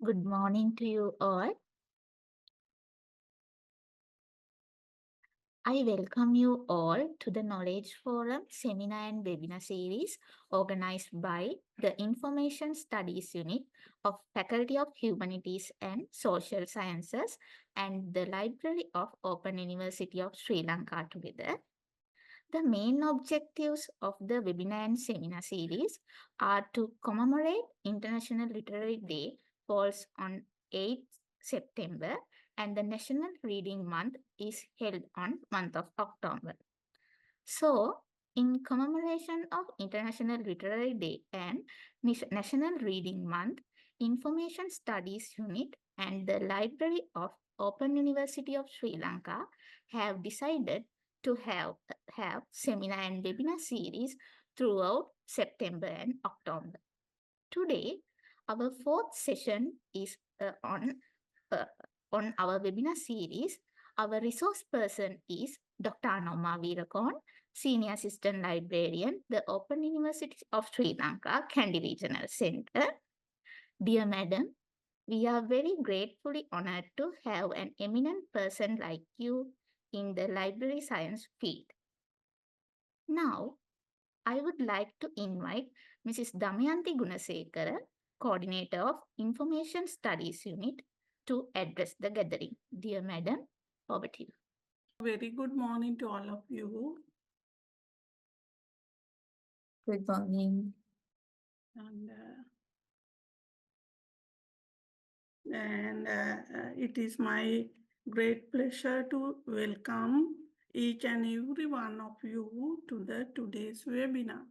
Good morning to you all. I welcome you all to the Knowledge Forum seminar and webinar series organized by the Information Studies Unit of Faculty of Humanities and Social Sciences and the Library of Open University of Sri Lanka together. The main objectives of the webinar and seminar series are to commemorate International Literary Day falls on 8th September and the National Reading Month is held on month of October. So, in commemoration of International Literary Day and National Reading Month, Information Studies Unit and the Library of Open University of Sri Lanka have decided to have seminar and webinar series throughout September and October. Today, our fourth session is on our webinar series. Our resource person is Dr. Anoma Weerakoon, Senior Assistant Librarian, the Open University of Sri Lanka, Kandy Regional Centre. Dear Madam, we are very gratefully honored to have an eminent person like you in the library science field. Now, I would like to invite Mrs. Damayanti Gunasekara, Coordinator of Information Studies Unit, to address the gathering. Dear Madam, over to you. Very good morning to all of you. Good morning. And it is my great pleasure to welcome each and every one of you to today's webinar.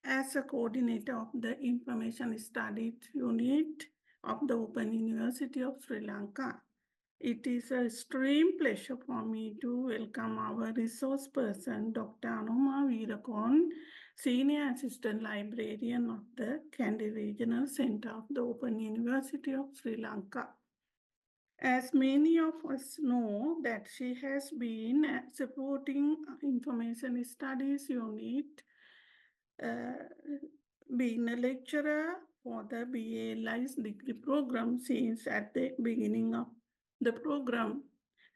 As a coordinator of the Information Studies Unit of the Open University of Sri Lanka, it is an extreme pleasure for me to welcome our resource person, Dr. Anoma Weerakoon, Senior Assistant Librarian of the Kandy Regional Centre of the Open University of Sri Lanka. As many of us know that she has been supporting Information Studies Unit, being a lecturer for the BA Lies degree program since at the beginning of the program.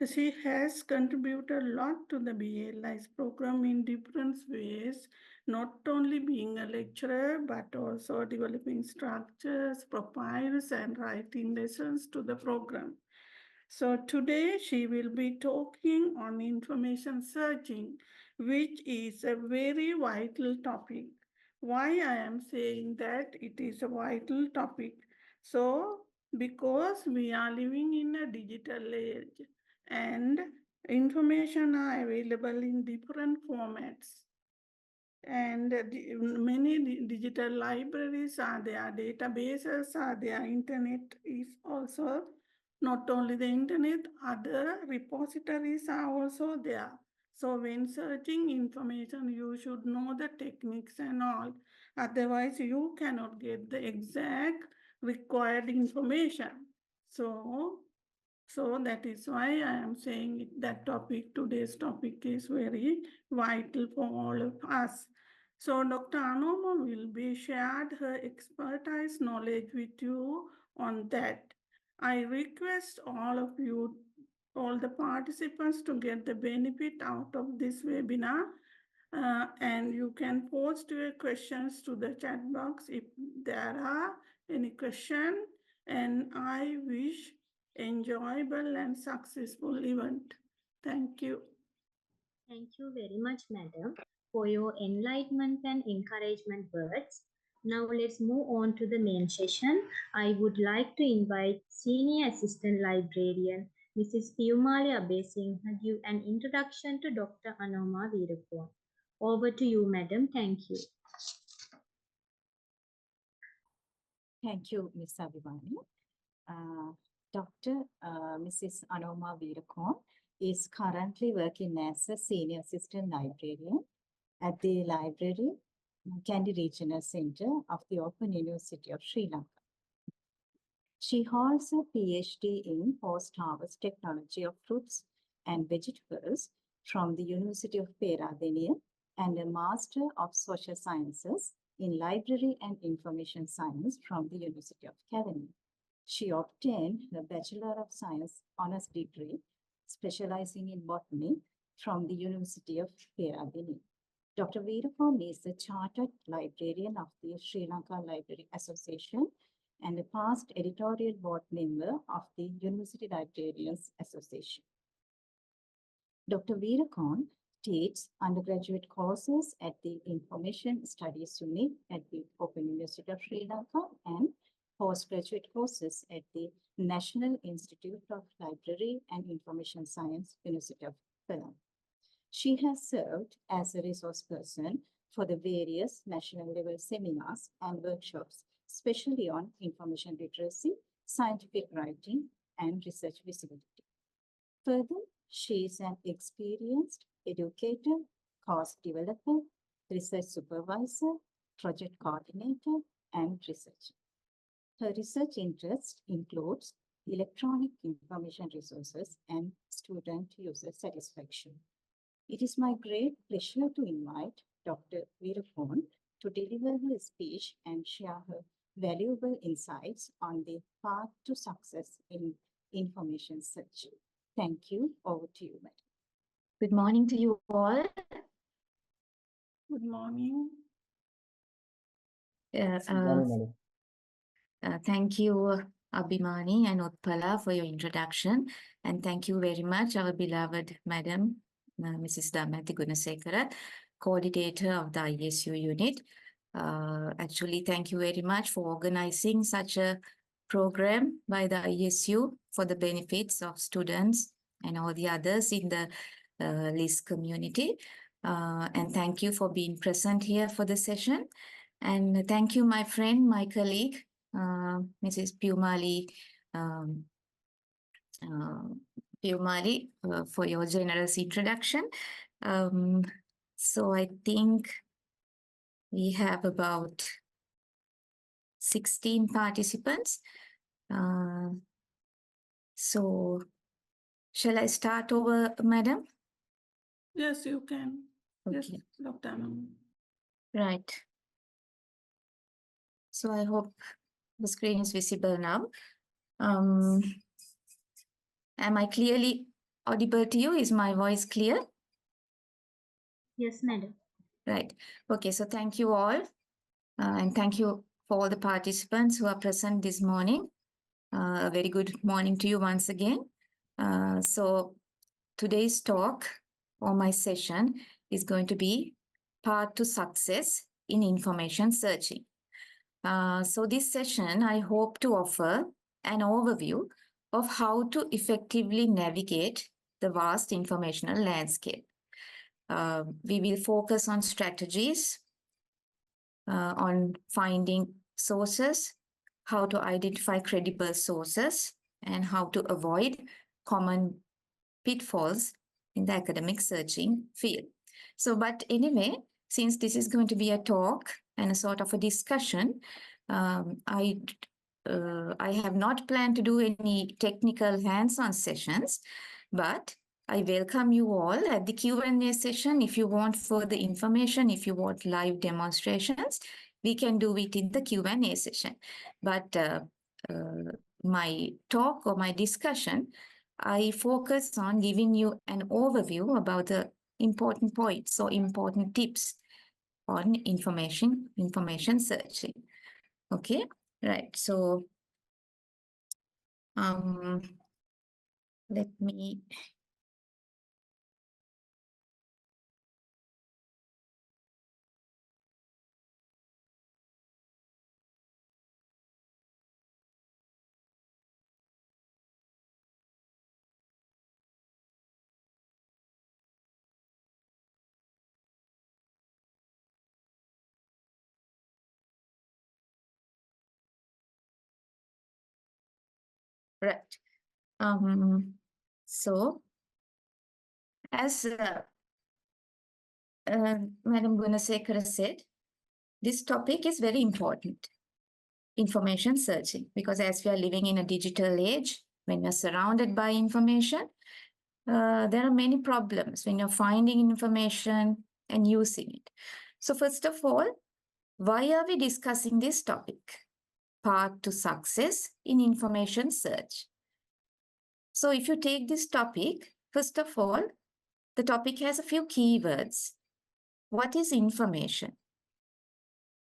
She has contributed a lot to the BA Lies program in different ways, not only being a lecturer, but also developing structures, profiles, and writing lessons to the program. So today she will be talking on information searching, which is a very vital topic. Why I am saying that it is a vital topic? So because we are living in a digital age and information are available in different formats. And many digital libraries are there, databases are there, internet is also, not only the internet, other repositories are also there. So when searching information, you should know the techniques and all. Otherwise, you cannot get the exact required information. So that is why I am saying that today's topic is very vital for all of us. So Dr. Anoma will be shared her expertise knowledge with you on that. I request all of you, all the participants, to get the benefit out of this webinar. And you can post your questions to the chat box if there are any question. And I wish enjoyable and successful event. Thank you. Thank you very much, madam, for your enlightenment and encouragement words. Now let's move on to the main session. I would like to invite Senior Assistant Librarian Mrs. Piyumali Abesinghe to give an introduction to Dr. Anoma Weerakoon. Over to you, madam. Thank you. Thank you, Ms. Abhivani. Mrs. Anoma Weerakoon is currently working as a Senior Assistant Librarian at the Library Kandy Regional Centre of the Open University of Sri Lanka. She holds a PhD in Post-Harvest Technology of Fruits and Vegetables from the University of Peradeniya and a Master of Social Sciences in Library and Information Science from the University of California. She obtained her Bachelor of Science honors degree, specializing in botany from the University of Peerabini. Dr. Weerakoon is the Chartered Librarian of the Sri Lanka Library Association and a past editorial board member of the University Librarians Association. Dr. Weerakoon teaches undergraduate courses at the Information Studies Unit at the Open University of Sri Lanka and postgraduate courses at the National Institute of Library and Information Science, University of Colombo. She has served as a resource person for the various national level seminars and workshops, especially on information literacy, scientific writing, and research visibility. Further, she is an experienced educator, course developer, research supervisor, project coordinator, and researcher. Her research interest includes electronic information resources and student user satisfaction. It is my great pleasure to invite Dr. Weerakoon to deliver her speech and share her valuable insights on the path to success in information search. Thank you. Over to you, madam. Good morning to you all. Good morning. Good morning, madam. Thank you, Abhimani and Utpala, for your introduction. And thank you very much, our beloved Madam, Mrs. Damayanti Gunasekara, coordinator of the ISU unit. Actually, thank you very much for organizing such a program by the ISU for the benefits of students and all the others in the LIS community. And thank you for being present here for the session. And thank you, my friend, my colleague, Mrs. Pumali, for your generous introduction. So I think we have about 16 participants. So shall I start over, madam? Yes, you can. Yes, Okay. Dr. Anoma. Right. So I hope the screen is visible now. Am I clearly audible to you? Is my voice clear? Yes, madam. Right. Okay, so thank you all. And thank you for all the participants who are present this morning. A very good morning to you once again. So today's talk or my session is going to be Path to Success in Information Searching. So this session, I hope to offer an overview of how to effectively navigate the vast informational landscape. We will focus on strategies, on finding sources, how to identify credible sources, and how to avoid common pitfalls in the academic searching field. So, but anyway, since this is going to be a talk and a sort of a discussion, I have not planned to do any technical hands-on sessions, but I welcome you all at the Q&A session. If you want further information, if you want live demonstrations, we can do it in the Q&A session. But my talk or my discussion, I focus on giving you an overview about the important points or important tips on information searching. Okay, right. So let me right. So as Madam Gunasekara said, this topic is very important, information searching, because as we are living in a digital age, when you're surrounded by information, there are many problems when you're finding information and using it. So first of all, Why are we discussing this topic? Path to success in information search. So if you take this topic, first of all, the topic has a few keywords. What is information?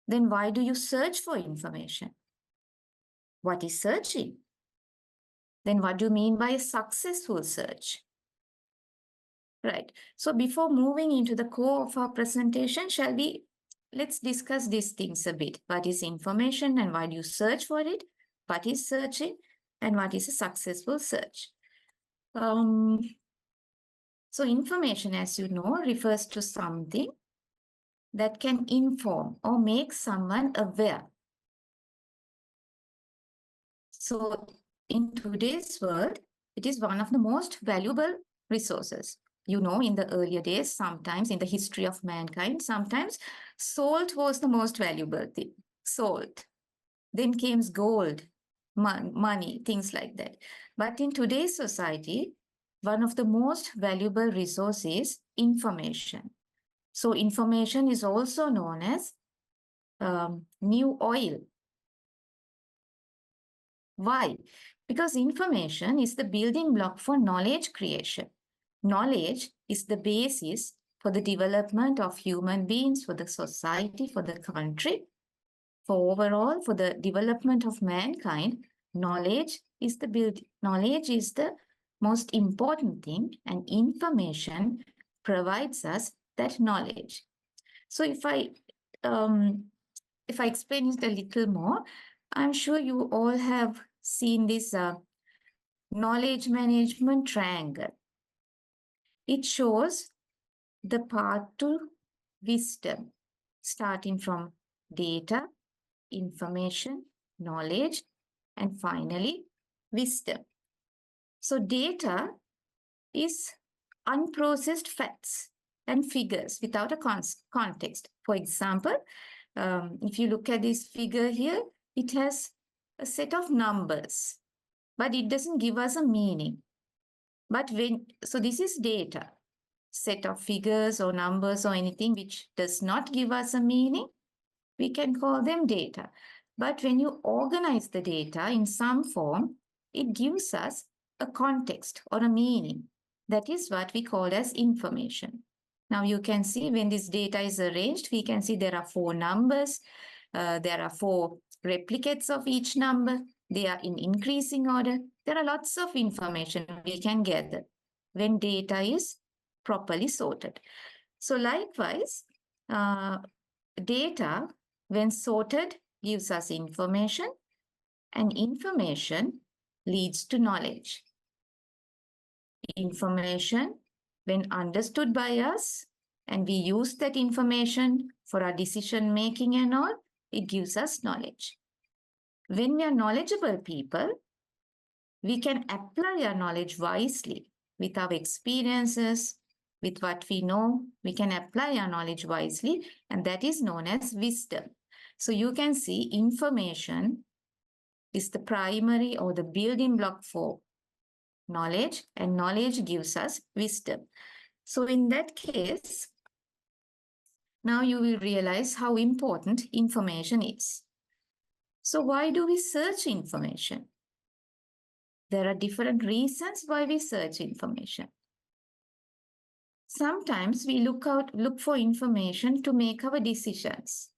Then why do you search for information? What is searching? Then what do you mean by a successful search? Right. So before moving into the core of our presentation, let's discuss these things a bit. What is information and why do you search for it? What is searching and what is a successful search? So information, as you know, refers to something that can inform or make someone aware. So in today's world, it is one of the most valuable resources. You know, in the earlier days, sometimes in the history of mankind, sometimes salt was the most valuable thing. Salt. Then came gold, money, things like that. But in today's society, one of the most valuable resources is information. So information is also known as new oil. Why? Because information is the building block for knowledge creation. Knowledge is the basis for the development of human beings, for the society, for the country, for overall, for the development of mankind. Knowledge is the most important thing, and information provides us that knowledge. So if I explain it a little more, I'm sure you all have seen this knowledge management triangle. It shows the path to wisdom, starting from data, information, knowledge, and finally, wisdom. So data is unprocessed facts and figures without a context. For example, if you look at this figure here, it has a set of numbers, but it doesn't give us a meaning. So this is data, set of figures or numbers or anything which does not give us a meaning, we can call them data. But when you organize the data in some form, it gives us a context or a meaning. That is what we call as information. Now you can see when this data is arranged, we can see there are 4 numbers. There are 4 replicates of each number. They are in increasing order. There are lots of information we can gather when data is properly sorted. So likewise, data, when sorted, gives us information, and information leads to knowledge. Information, when understood by us, and we use that information for our decision making and all, it gives us knowledge. When we are knowledgeable people, we can apply our knowledge wisely with our experiences, with what we know. We can apply our knowledge wisely, and that is known as wisdom. So you can see information is the primary or the building block for knowledge, and knowledge gives us wisdom. So in that case, now you will realize how important information is. So why do we search information? There are different reasons why we search information. Sometimes we look for information to make our decisions.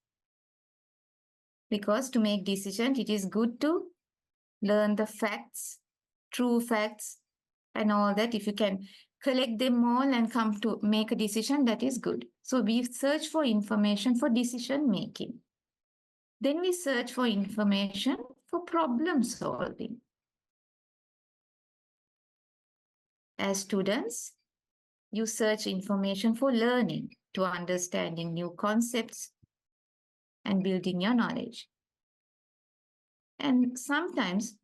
Because to make decisions, it is good to learn the facts, true facts, and all that. If you can collect them all and come to make a decision, that is good. So we search for information for decision making. Then we search for information for problem solving. As students, you search information for learning, to understanding new concepts and building your knowledge. And sometimes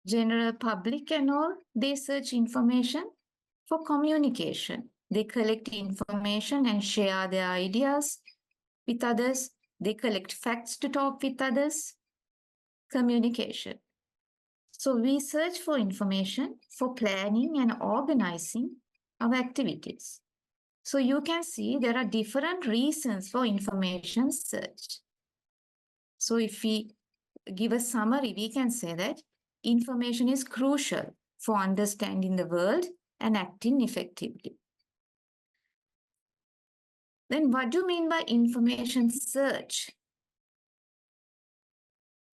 general public and all, they search information for communication. They collect information and share their ideas with others. They collect facts to talk with others. Communication. So we search for information for planning and organizing our activities. So you can see there are different reasons for information search. So if we give a summary, we can say that information is crucial for understanding the world and acting effectively. Then what do you mean by information search?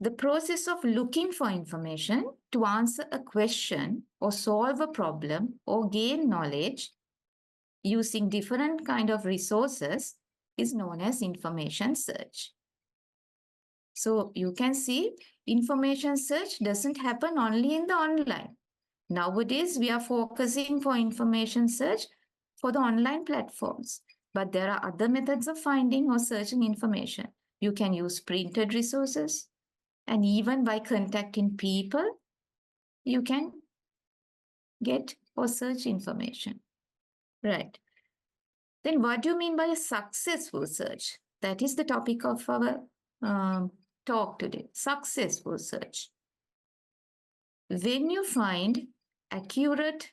The process of looking for information to answer a question or solve a problem or gain knowledge using different kind of resources is known as information search. So you can see information search doesn't happen only in the online. Nowadays, we are focusing for information search for the online platforms, but there are other methods of finding or searching information. You can use printed resources, and even by contacting people, you can get or search information. Right. Then what do you mean by a successful search? That is the topic of our talk today, successful search. When you find accurate,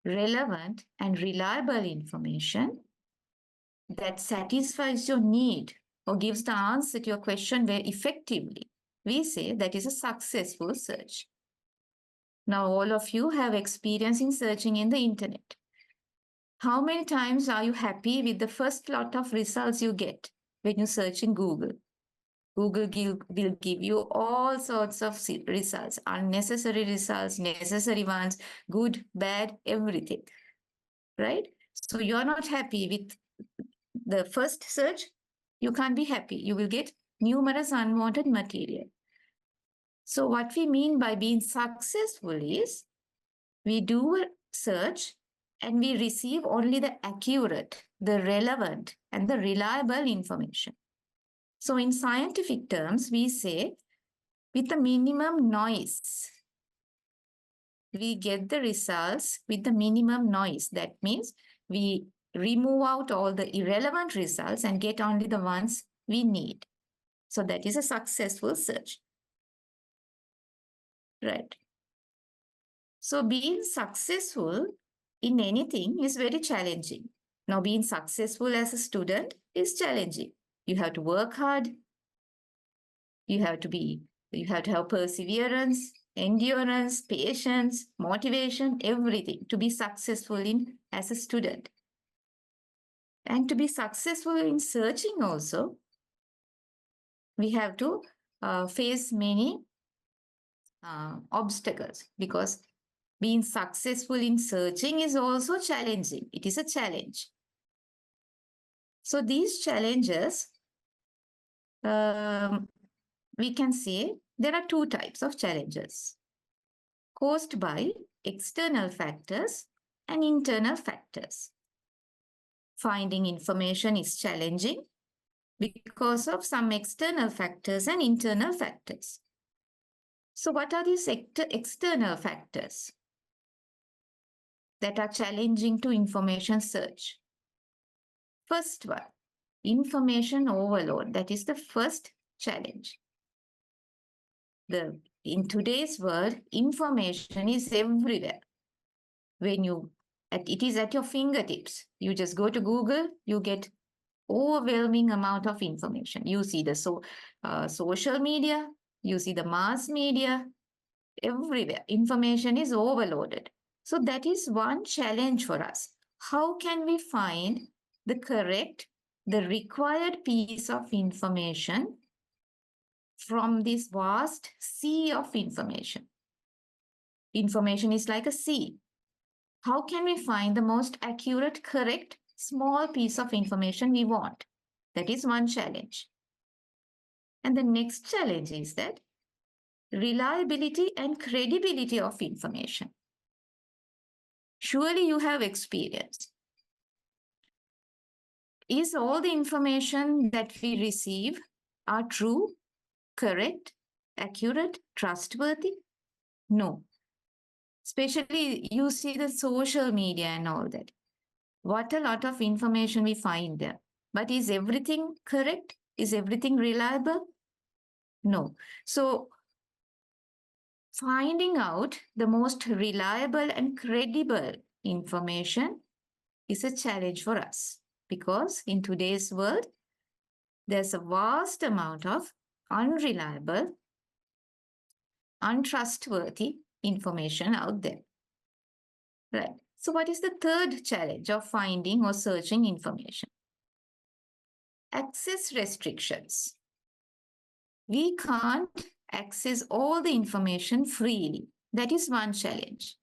relevant, and reliable information that satisfies your need or gives the answer to your question very effectively, we say that is a successful search. Now, all of you have experience in searching in the internet. How many times are you happy with the first lot of results you get when you search in Google? Google will give you all sorts of results, unnecessary results, necessary ones, good, bad, everything, right? So you're not happy with the first search, you can't be happy. You will get numerous unwanted material. So what we mean by being successful is we do a search and we receive only the accurate, the relevant, and the reliable information. So in scientific terms, we say with the minimum noise, we get the results with the minimum noise. That means we remove out all the irrelevant results and get only the ones we need. So that is a successful search. Right. So being successful in anything is very challenging. Now, being successful as a student is challenging. You have to work hard. You have to have perseverance, endurance, patience, motivation, everything to be successful in as a student. And to be successful in searching also, we have to face many obstacles, because being successful in searching is also challenging. It is a challenge. So these challenges, we can say there are two types of challenges caused by external factors and internal factors. Finding information is challenging because of some external factors and internal factors. So what are these external factors that are challenging to information search? First one, information overload. That is the first challenge. In today's world, information is everywhere. It is at your fingertips. You just go to Google, you get overwhelming amount of information. You see the social media, you see the mass media, everywhere. Information is overloaded. So that is one challenge for us. How can we find the required piece of information from this vast sea of information? Information is like a sea. How can we find the most accurate, correct, small piece of information we want? That is one challenge. And the next challenge is that reliability and credibility of information. Surely you have experience. Is all the information that we receive are true, correct, accurate, trustworthy? No. Especially you see the social media and all that. What a lot of information we find there. But is everything correct? Is everything reliable? No. So finding out the most reliable and credible information is a challenge for us because in today's world, there's a vast amount of unreliable, untrustworthy information out there. Right. So, what is the third challenge of finding or searching information? Access restrictions. We can't access all the information freely. That is one challenge.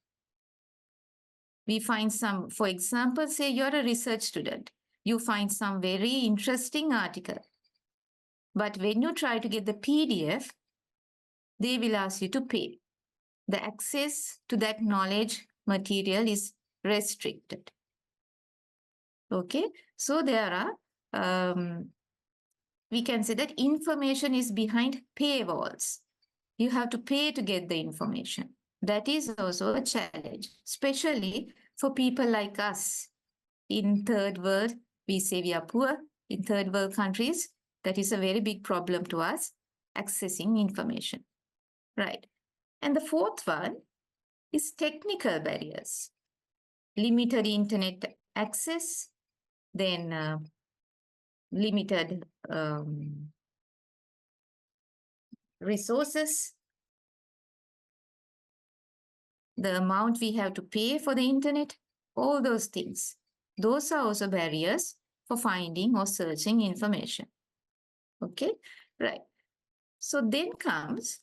We find some, for example, say you're a research student, you find some very interesting article. But when you try to get the PDF, they will ask you to pay. The access to that knowledge material is restricted. Okay, so there are, we can say that information is behind paywalls. You have to pay to get the information. That is also a challenge, especially for people like us in third world. We say we are poor in third world countries. That is a very big problem to us, accessing information. Right. And the fourth one is technical barriers. Limited internet access, then limited resources, the amount we have to pay for the internet, all those things. Those are also barriers for finding or searching information. Okay, right. So then comes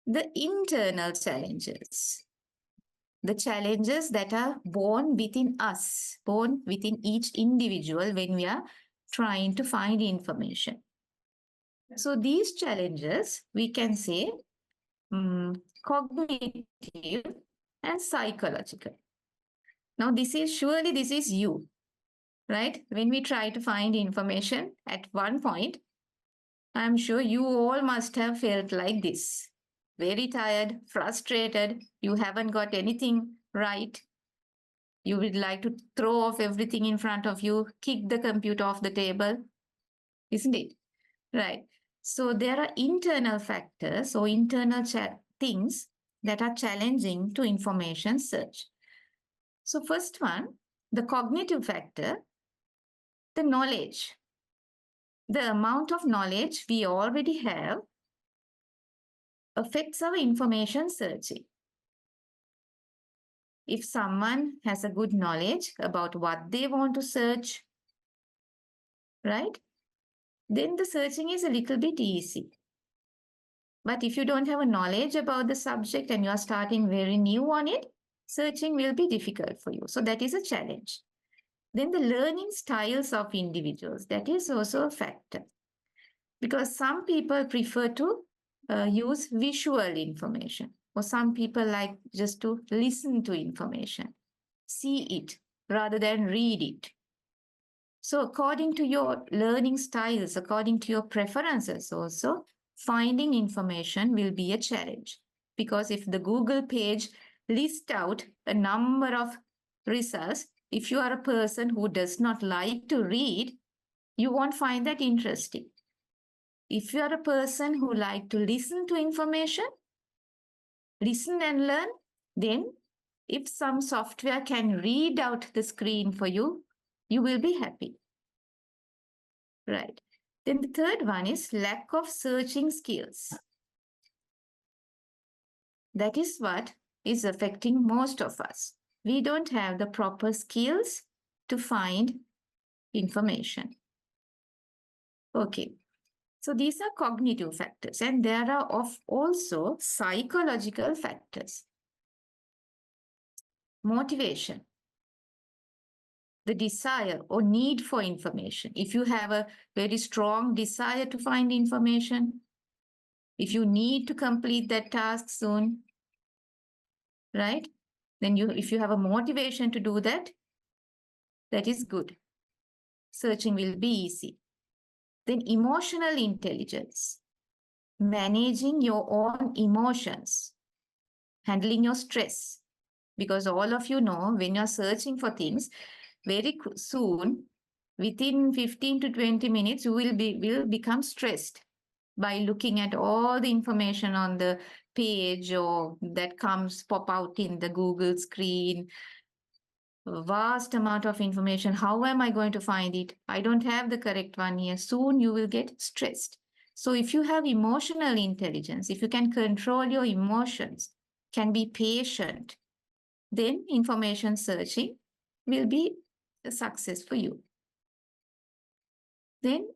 the internal challenges. The challenges that are born within us, born within each individual when we are trying to find information. So these challenges, we can say cognitive and psychological. Now, this is you, right? When we try to find information at one point, I'm sure you all must have felt like this. Very tired, frustrated, you haven't got anything right. You would like to throw off everything in front of you, kick the computer off the table, isn't it? Right. So there are internal factors or internal things that are challenging to information search. So first one, the cognitive factor, the knowledge. The amount of knowledge we already have affects our information searching. If someone has a good knowledge about what they want to search, right, then the searching is a little bit easy. But if you don't have a knowledge about the subject and you are starting very new on it, searching will be difficult for you. So that is a challenge. Then the learning styles of individuals, that is also a factor. Because some people prefer to use visual information, or some people like just to listen to information, see it rather than read it. So according to your learning styles, according to your preferences also, finding information will be a challenge. Because if the Google page lists out a number of results, if you are a person who does not like to read, you won't find that interesting. If you are a person who like to listen to information, listen and learn, then if some software can read out the screen for you, you will be happy. Right. Then the third one is lack of searching skills. That is what is affecting most of us. We don't have the proper skills to find information. Okay. So these are cognitive factors, and there are also psychological factors. Motivation, the desire or need for information. If you have a very strong desire to find information, if you need to complete that task soon, right? Then if you have a motivation to do that, that is good. Searching will be easy. Then emotional intelligence, managing your own emotions, handling your stress. Because all of you know, when you're searching for things, very soon, within 15 to 20 minutes, you will become stressed by looking at all the information on the page or that pop out in the Google screen. a vast amount of information. How am I going to find it? I don't have the correct one here. Soon you will get stressed. So if you have emotional intelligence, if you can control your emotions, can be patient, then information searching will be a success for you. Then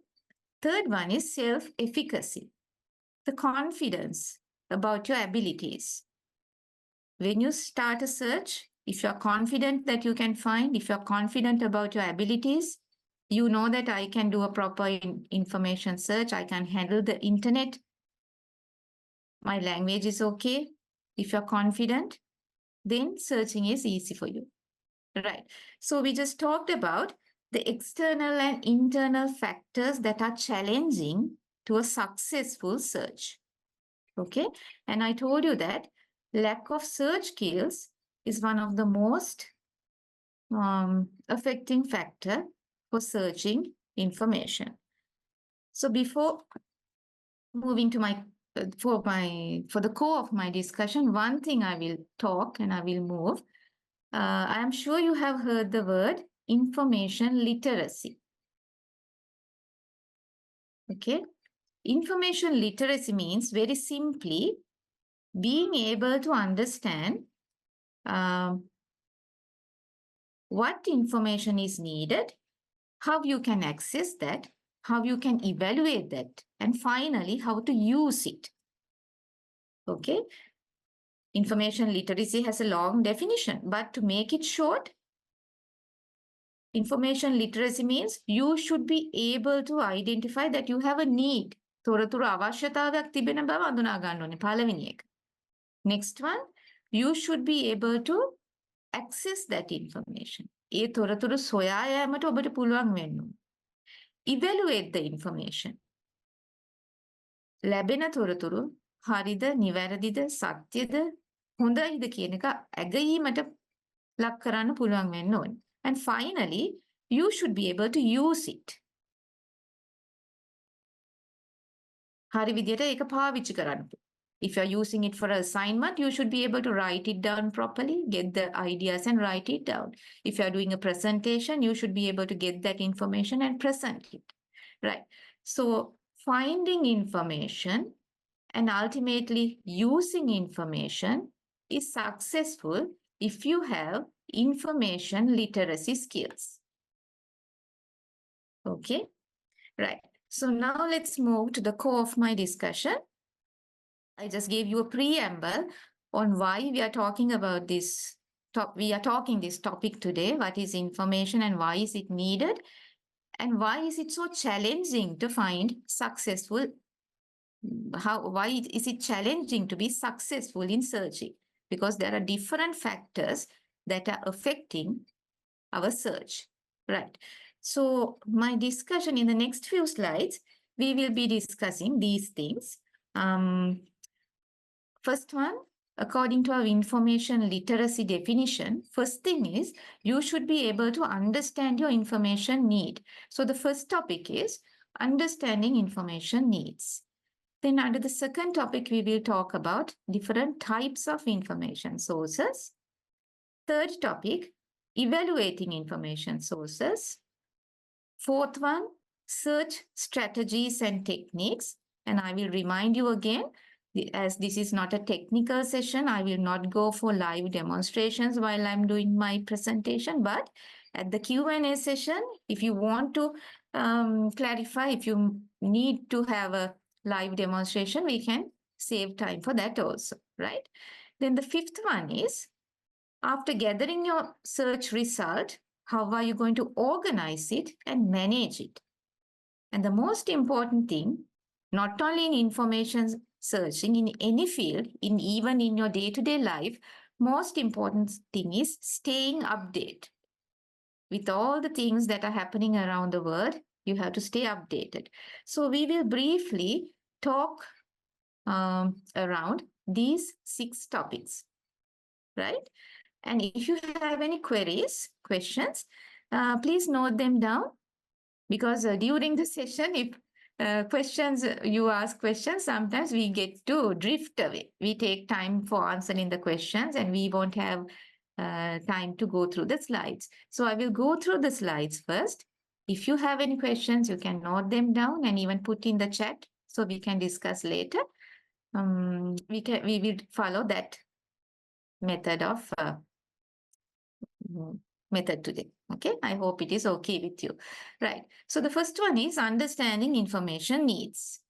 third one is self-efficacy, the confidence about your abilities. When you start a search, if you're confident that you can find, if you're confident about your abilities, you know that I can do a proper information search, I can handle the internet, my language is okay. If you're confident, then searching is easy for you. Right. So we just talked about the external and internal factors that are challenging to a successful search. Okay. And I told you that lack of search skills is one of the most affecting factor for searching information. So before moving to my for the core of my discussion, one thing I will talk and I will move. I am sure you have heard the word information literacy. Okay. Information literacy means very simply being able to understand what information is needed, how you can access that, how you can evaluate that, and finally, how to use it. Okay. Information literacy has a long definition, but to make it short, information literacy means you should be able to identify that you have a need. තොරතුරු අවශ්‍යතාවයක් තිබෙන බව අඳුනා ගන්න ඕනේ පළවෙනි එක. Next one, you should be able to access that information. ඒ තොරතුරු සොයා යාමට ඔබට පුළුවන් වෙන්න ඕනේ. Evaluate the information. ලැබෙන තොරතුරු හරිද, නිවැරදිද, සත්‍යද, හොඳයිද කියන එක ඇගීමට ලක් කරන්න පුළුවන් වෙන්න ඕනේ. And finally, you should be able to use it. හරි විදියට ඒක පාවිච්චි කරන්න. If you're using it for an assignment, you should be able to write it down properly, get the ideas and write it down. If you're doing a presentation, you should be able to get that information and present it. Right. So finding information and ultimately using information is successful if you have information literacy skills. Okay. Right. So now let's move to the core of my discussion. I just gave you a preamble on why we are talking about this. We are talking this topic today. What is information and why is it needed? And why is it so challenging to find successful? Why is it challenging to be successful in searching? Because there are different factors that are affecting our search. Right. So my discussion in the next few slides, we will be discussing these things. First one, according to our information literacy definition, first thing is you should be able to understand your information need. So the first topic is understanding information needs. Then under the second topic, we will talk about different types of information sources. Third topic, evaluating information sources. Fourth one, search strategies and techniques. And I will remind you again, as this is not a technical session, I will not go for live demonstrations while I'm doing my presentation, but at the Q&A session, if you want to clarify, if you need to have a live demonstration, we can save time for that also, right? Then the fifth one is, after gathering your search result, how are you going to organize it and manage it? And the most important thing, not only in information searching, in any field, even in your day-to-day life, most important thing is staying updated. With all the things that are happening around the world, you have to stay updated. So we will briefly talk around these 6 topics, right? And if you have any questions, please note them down, because during the session, if you ask questions, sometimes we get to drift away. We take time for answering the questions and we won't have time to go through the slides. So I will go through the slides first. If you have any questions, you can note them down and even put in the chat so we can discuss later. We will follow that method of method today. Okay, I hope it is okay with you. Right. So the first one is understanding information needs.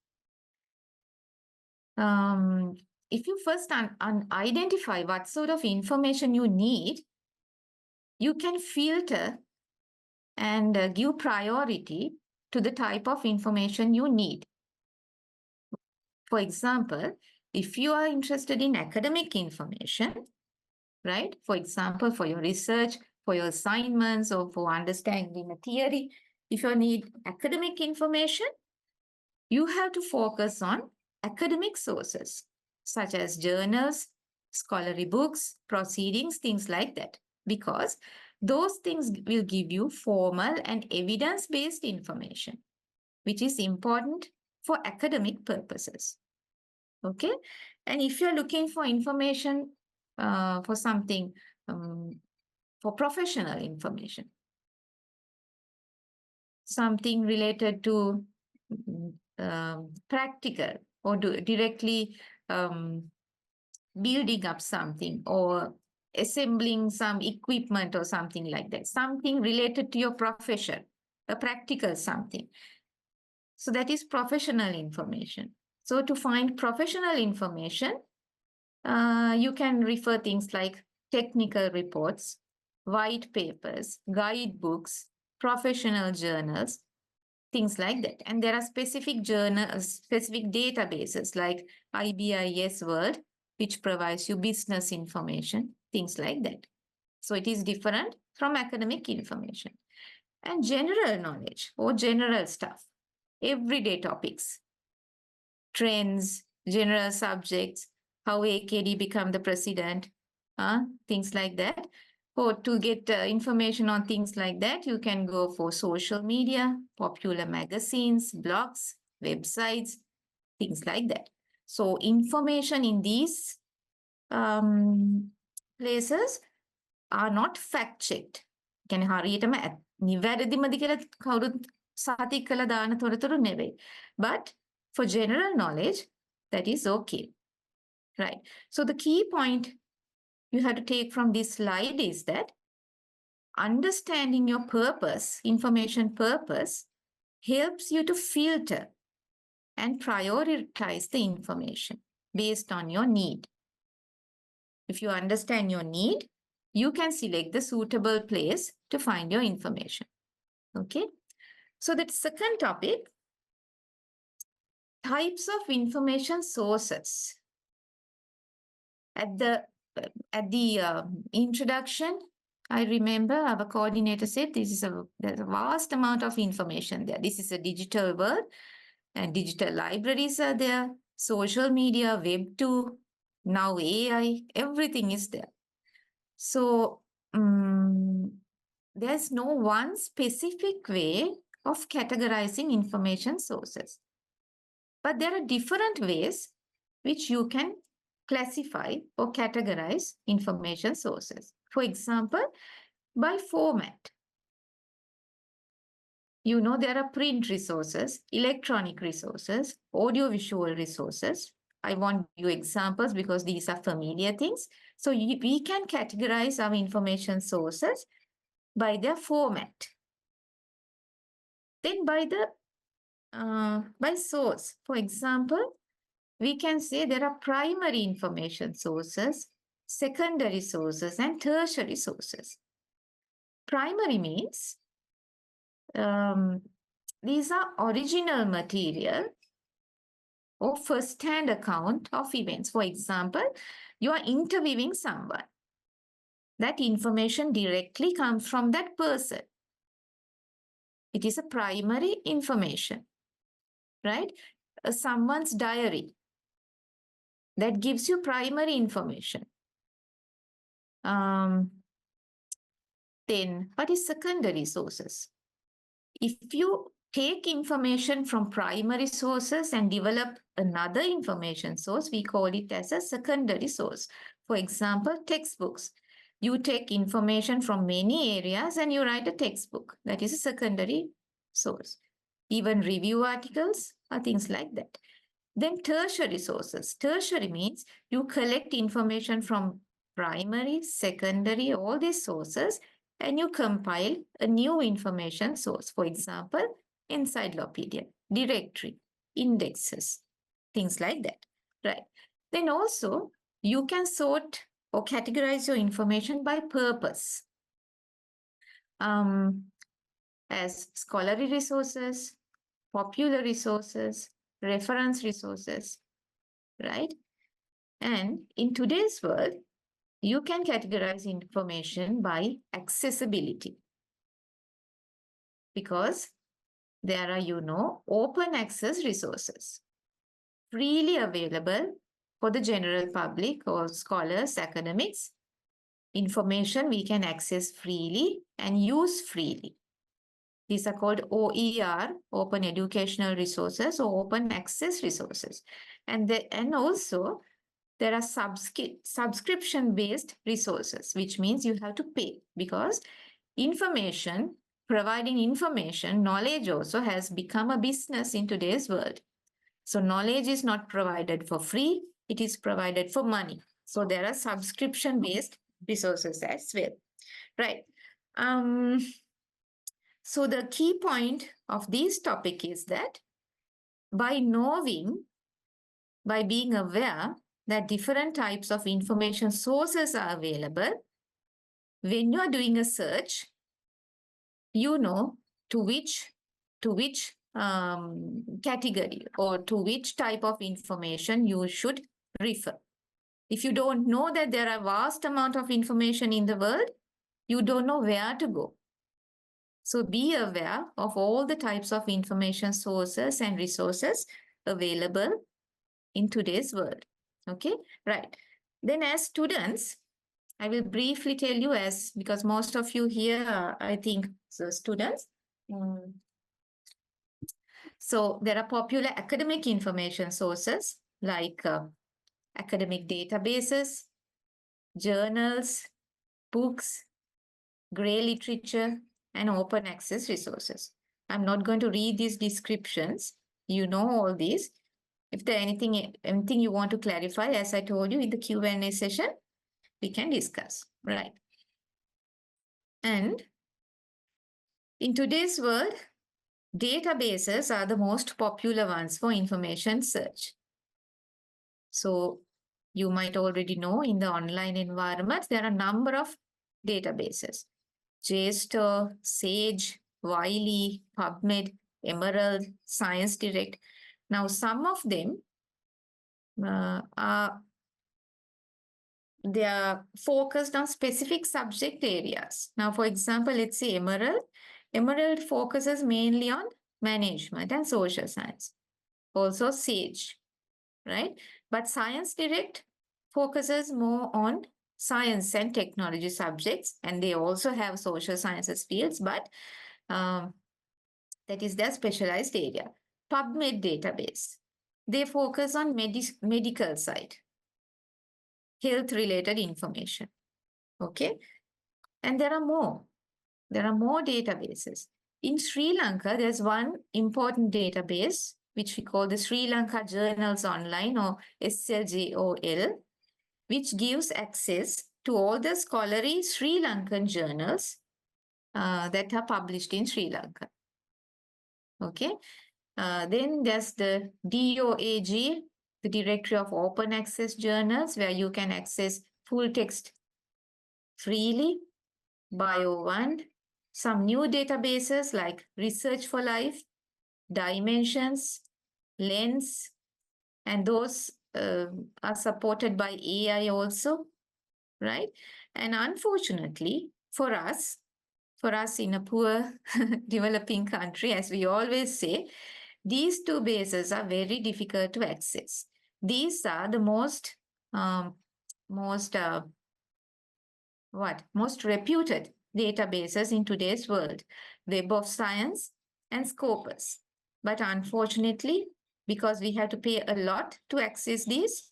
If you first identify what sort of information you need, you can filter and give priority to the type of information you need. For example, if you are interested in academic information, right? For example, for your research, for your assignments, or for understanding a theory, if you need academic information, you have to focus on academic sources, such as journals, scholarly books, proceedings, things like that, because those things will give you formal and evidence-based information, which is important for academic purposes. Okay? And if you're looking for information for something, for professional information, something related to practical or directly building up something or assembling some equipment or something like that, something related to your profession, a practical something. So that is professional information. So to find professional information, you can refer things like technical reports, white papers, guidebooks, professional journals, things like that. And there are specific journals, specific databases like IBIS World, which provides you business information, things like that. So it is different from academic information. And general knowledge or general stuff, everyday topics, trends, general subjects, how AKD become the president, things like that. Or to get information on things like that, you can go for social media, popular magazines, blogs, websites, things like that. So information in these places are not fact-checked. කියන්නේ හරියටම නිවැරදිමද කියලා කවුරුත් සාතික කළ දාන තොරතුරු නෙවෙයි. But for general knowledge, that is okay. Right. So the key point you have to take from this slide is that understanding your purpose, information purpose, helps you to filter and prioritize the information based on your need. If you understand your need, you can select the suitable place to find your information. Okay. So the second topic, types of information sources. At the introduction, I remember our coordinator said there's a vast amount of information there. This is a digital world and digital libraries are there, social media, Web 2, now AI, everything is there. So there's no one specific way of categorizing information sources. But there are different ways which you can classify or categorize information sources. For example, by format. You know, there are print resources, electronic resources, audiovisual resources. I want you examples because these are familiar things. So we can categorize our information sources by their format. Then by source. For example, we can say there are primary information sources, secondary sources, and tertiary sources. Primary means these are original material or first-hand account of events. For example, you are interviewing someone. That information directly comes from that person. It is a primary information, right? Someone's diary. That gives you primary information. Then, what is secondary sources? If you take information from primary sources and develop another information source, we call it as a secondary source. For example, textbooks. You take information from many areas and you write a textbook. That is a secondary source. Even review articles are things like that. Then tertiary sources. Tertiary means you collect information from primary, secondary, all these sources, and you compile a new information source. For example, encyclopedia, directory, indexes, things like that. Right. Then also you can sort or categorize your information by purpose. As scholarly resources, popular resources, reference resources, right? And in today's world, you can categorize information by accessibility because there are, open access resources freely available for the general public or scholars, academics. Information we can access freely and use freely. These are called OER, Open Educational Resources, or Open Access Resources. And also, there are subscription-based resources, which means you have to pay because providing information, knowledge also has become a business in today's world. So knowledge is not provided for free, it is provided for money. So there are subscription-based resources as well, right? So the key point of this topic is that by being aware that different types of information sources are available, when you are doing a search, you know to which category or to which type of information you should refer. If you don't know that there are vast amount of information in the world, you don't know where to go. So be aware of all the types of information sources and resources available in today's world. Okay, right. Then as students, I will briefly tell you because most of you here are, I think, so students. So there are popular academic information sources like academic databases, journals, books, grey literature, and open access resources. I'm not going to read these descriptions. You know all these. If there anything you want to clarify, as I told you in the Q&A session, we can discuss, right? And in today's world, databases are the most popular ones for information search. So you might already know in the online environment, there are a number of databases. JSTOR, Sage, Wiley, PubMed, Emerald, Science Direct. Now, some of them they are focused on specific subject areas. Now, for example, let's say Emerald. Emerald focuses mainly on management and social science. Also Sage, right? But Science Direct focuses more on science and technology subjects, and they also have social sciences fields, but that is their specialized area. PubMed database, they focus on medical side, health-related information, okay? And there are more databases. In Sri Lanka, there's one important database, which we call the Sri Lanka Journals Online, or SLJOL, which gives access to all the scholarly Sri Lankan journals that are published in Sri Lanka. Okay. Then there's the DOAG, the Directory of Open Access Journals, where you can access full text freely. Bio1, some new databases like Research for Life, Dimensions, Lens, and those are supported by AI also, right? And unfortunately, for us in a poor developing country, as we always say, these two bases are very difficult to access. These are the most reputed databases in today's world, Web of Science and Scopus. But unfortunately, because we have to pay a lot to access these,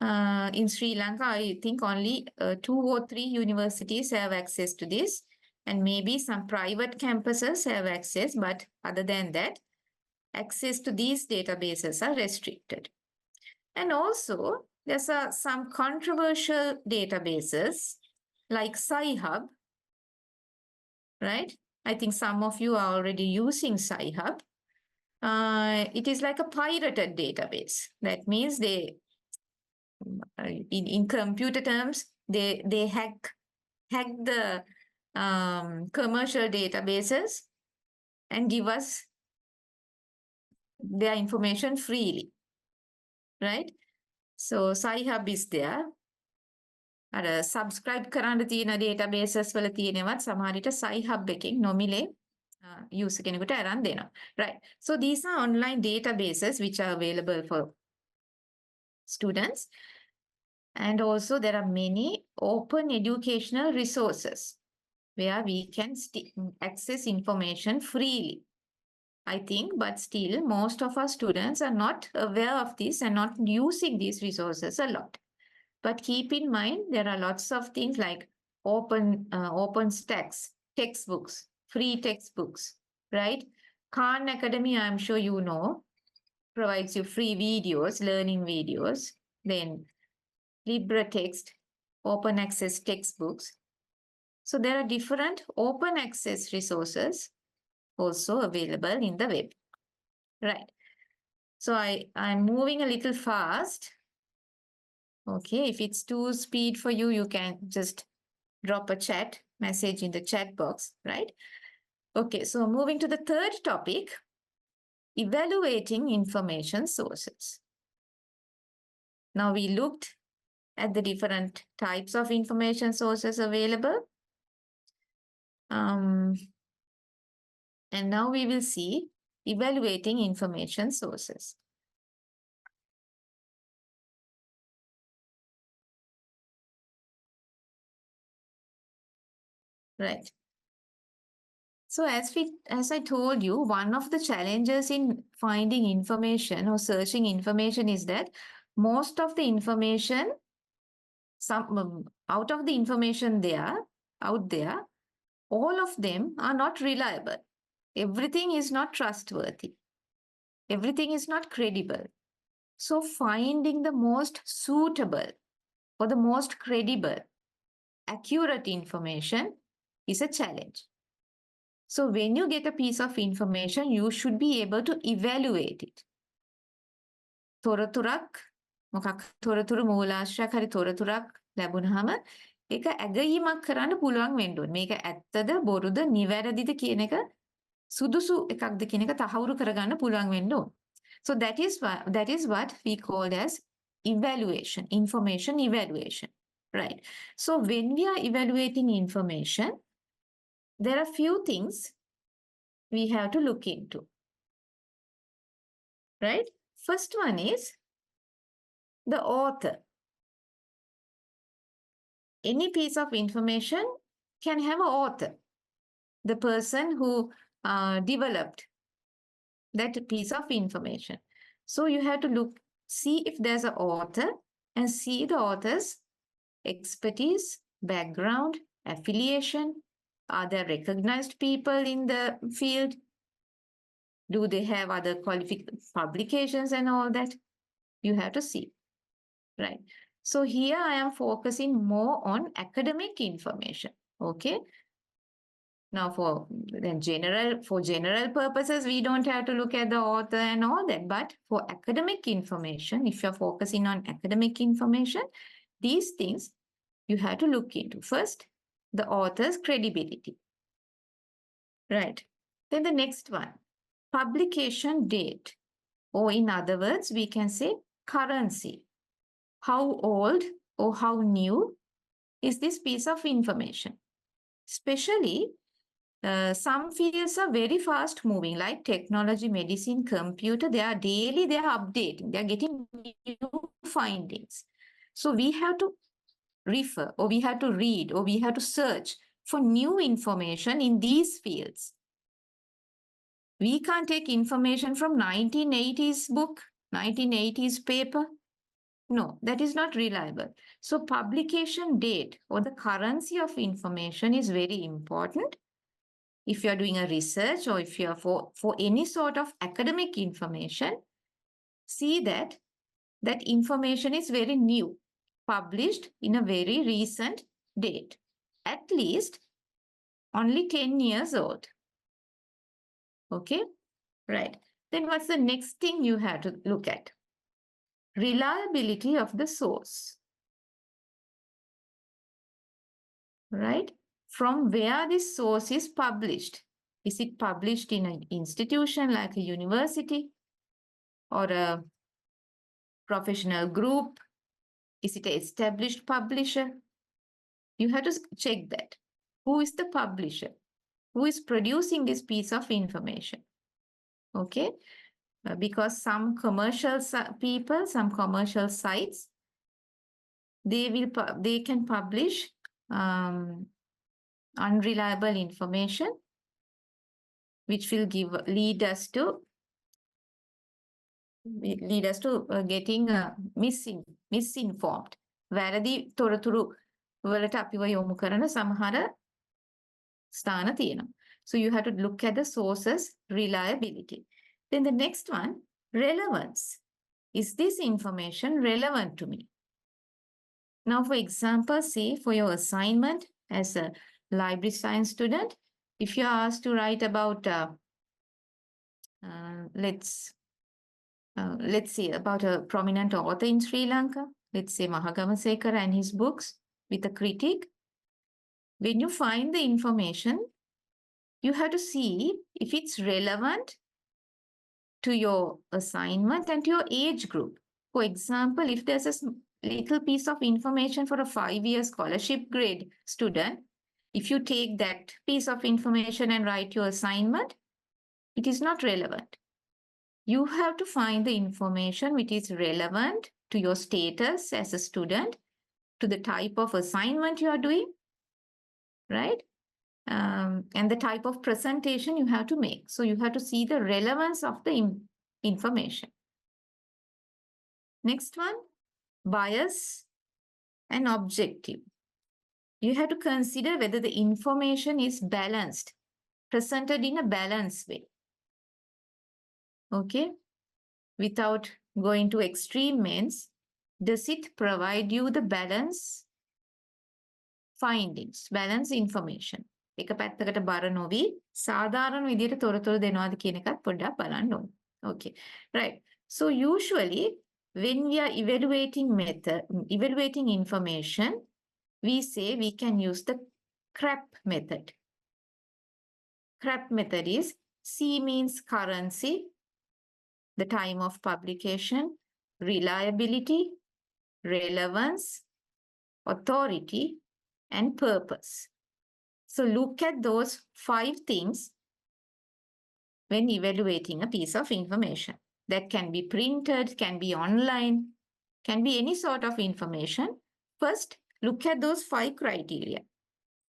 In Sri Lanka, I think only 2 or 3 universities have access to this, and maybe some private campuses have access, but other than that, access to these databases are restricted. And also, there's some controversial databases like Sci-Hub, right? I think some of you are already using Sci-Hub. It is like a pirated database. That means they, in computer terms, they hack the commercial databases and give us their information freely, right? So Sci-Hub is there. අර subscribe කරන්න තියෙන databases වල තියෙනවත් සමහර විට Sci-Hub එකෙන් නොමිලේ user කෙනෙකුට අරන් දෙනවා. Right. So these are online databases which are available for students. And also there are many open educational resources where we can access information freely. I think, but still most of our students are not aware of this and not using these resources a lot. But keep in mind, there are lots of things like open stacks, textbooks, free textbooks, right? Khan Academy, I'm sure you know, provides you free videos, learning videos. Then LibreText, open access textbooks. So there are different open access resources also available in the web, right? So I'm moving a little fast. Okay, if it's too speed for you, you can just drop a chat message in the chat box, right? Okay, so moving to the third topic, evaluating information sources. Now we looked at the different types of information sources available. And now we will see evaluating information sources. Right. So as I told you, one of the challenges in finding information or searching information is that most of the information, out of the information out there, all of them are not reliable. Everything is not trustworthy. Everything is not credible. So finding the most suitable or the most credible, accurate information is a challenge. So when you get a piece of information, you should be able to evaluate it. තොරතුරක් මොකක් තොරතුරු මූලාශ්‍රයක් හරි තොරතුරක් ලැබුණාම ඒක ඇගයීමක් කරන්න පුළුවන් වෙන්න ඕනේ. මේක ඇත්තද බොරුද නිවැරදිද කියන එක සුදුසු එකක්ද කියන එක තහවුරු කරගන්න පුළුවන් වෙන්න ඕනේ. So that is what we call as evaluation, information evaluation, right? So when we are evaluating information, there are few things we have to look into, right? First one is the author. Any piece of information can have an author, the person who developed that piece of information. So you have to see if there's an author and see the author's expertise, background, affiliation. Are there recognized people in the field? Do they have other publications and all that? You have to see, right? So here I am focusing more on academic information, okay? Now for general purposes, we don't have to look at the author and all that, but for academic information, if you're focusing on academic information, these things you have to look into. First, the author's credibility, right? Then the next one, publication date, or in other words, we can say currency. How old or how new is this piece of information? Especially some fields are very fast moving, like technology, medicine, computer. They are updating, they are getting new findings. So we have to refer, or we have to read, or we have to search for new information in these fields. We can't take information from 1980s book, 1980s paper. No, that is not reliable. So publication date or the currency of information is very important. If you are doing a research or if you are for any sort of academic information, see that that information is very new, published in a very recent date, at least only 10 years old. Okay, right. Then what's the next thing you have to look at? Reliability of the source. Right? From where this source is published. Is it published in an institution like a university or a professional group? Is it an established publisher? You have to check that. Who is the publisher? Who is producing this piece of information? Okay? Because some commercial people, some commercial sites, they can publish unreliable information, which will lead us to getting misinformed. වැරදි තොරතුරු වලට අපිව යොමු කරන සමහර ස්ථාන තියෙනවා. So you have to look at the sources reliability. Then the next one, relevance. Is this information relevant to me? Now, for example, say for your assignment as a library science student, if you are asked to write about, let's say about a prominent author in Sri Lanka, let's say Mahagamasekara and his books with a critic, when you find the information, you have to see if it's relevant to your assignment and to your age group. For example, if there's a little piece of information for a 5-year scholarship grade student, if you take that piece of information and write your assignment, it is not relevant. You have to find the information which is relevant to your status as a student, to the type of assignment you are doing, right? And the type of presentation you have to make. So you have to see the relevance of the information. Next one, bias and objective. You have to consider whether the information is balanced, presented in a balanced way. Okay? Without going to extreme means, does it provide you the balance findings, balance information? එක පැත්තකට බර නොවි සාධාරණ විදිහට තොරතුරු දෙනවාද කියන එකත් පොඩ්ඩක් බලන්න ඕනේ. Okay, right. So usually when we are evaluating information, we say we can use the CRAP method. CRAP method is C means currency, the time of publication, reliability, relevance, authority, and purpose. So look at those 5 things when evaluating a piece of information. That can be printed, can be online, can be any sort of information. First, look at those 5 criteria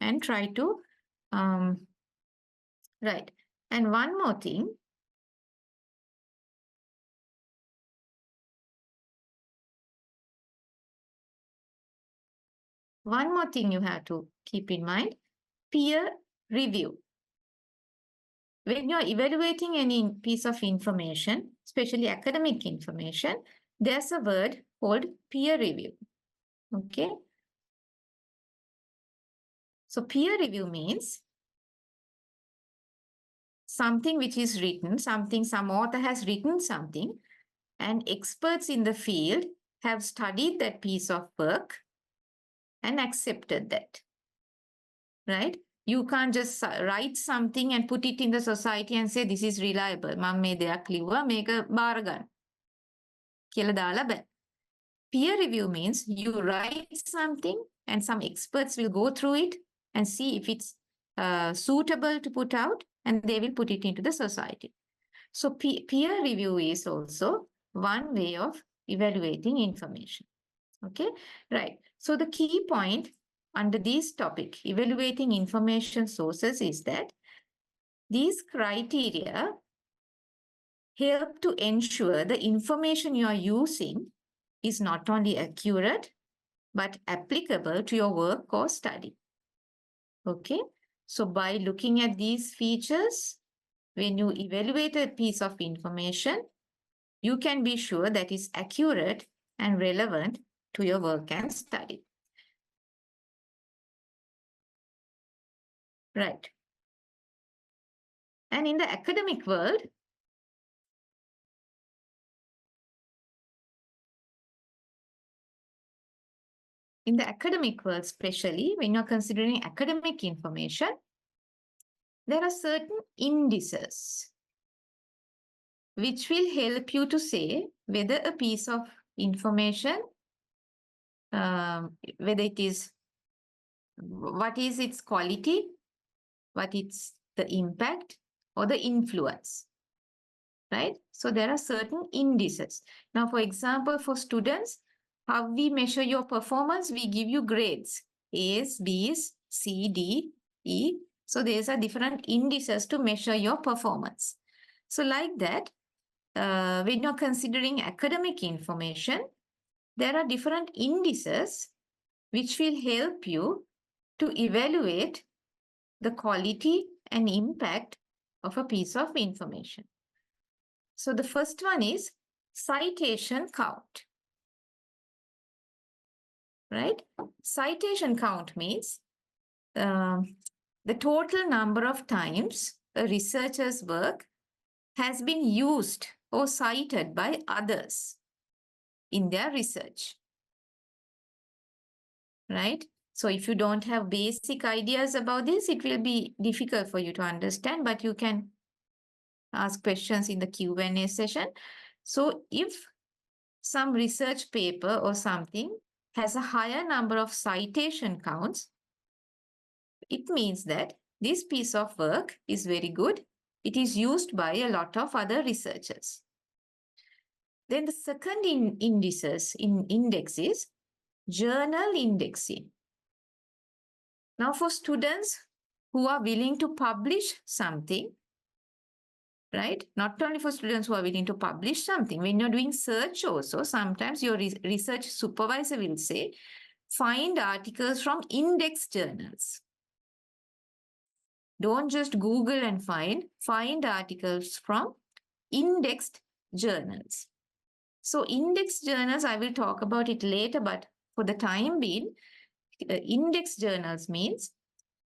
and try to, right. And one more thing, you have to keep in mind, peer review. When you're evaluating any piece of information, especially academic information, there's a word called peer review. Okay? So peer review means something which is written, some author has written something, and experts in the field have studied that piece of work and accepted that. Right? You can't just write something and put it in the society and say, this is reliable. මම මේ දෙයක් ලිව්වා මේක බාර ගන්න කියලා දාලා බෑ. Peer review means you write something and some experts will go through it and see if it's suitable to put out, and they will put it into the society. So peer review is also one way of evaluating information. Okay, right. So the key point under this topic, evaluating information sources, is that these criteria help to ensure the information you are using is not only accurate, but applicable to your work or study. Okay, so by looking at these features, when you evaluate a piece of information, you can be sure that it's accurate and relevant to your work and study. Right. And in the academic world, especially when you're considering academic information, there are certain indices which will help you to say whether a piece of information, whether it is, what is its quality, what is the impact or the influence, right? So there are certain indices. Now, for example, for students, how we measure your performance, we give you grades, A's, B's, C, D, E. So these are different indices to measure your performance. So like that, when you're considering academic information, there are different indices which will help you to evaluate the quality and impact of a piece of information. So the first one is citation count, right? Citation count means the total number of times a researcher's work has been used or cited by others in their research, right? So if you don't have basic ideas about this, it will be difficult for you to understand, but you can ask questions in the Q&A session. So if some research paper or something has a higher number of citation counts, it means that this piece of work is very good. It is used by a lot of other researchers. Then the second index is journal indexing. Now for students who are willing to publish something, right? Not only for students who are willing to publish something. When you're doing search also, sometimes your research supervisor will say, find articles from index journals. Don't just Google and find articles from indexed journals. So index journals, I will talk about it later, but for the time being, index journals means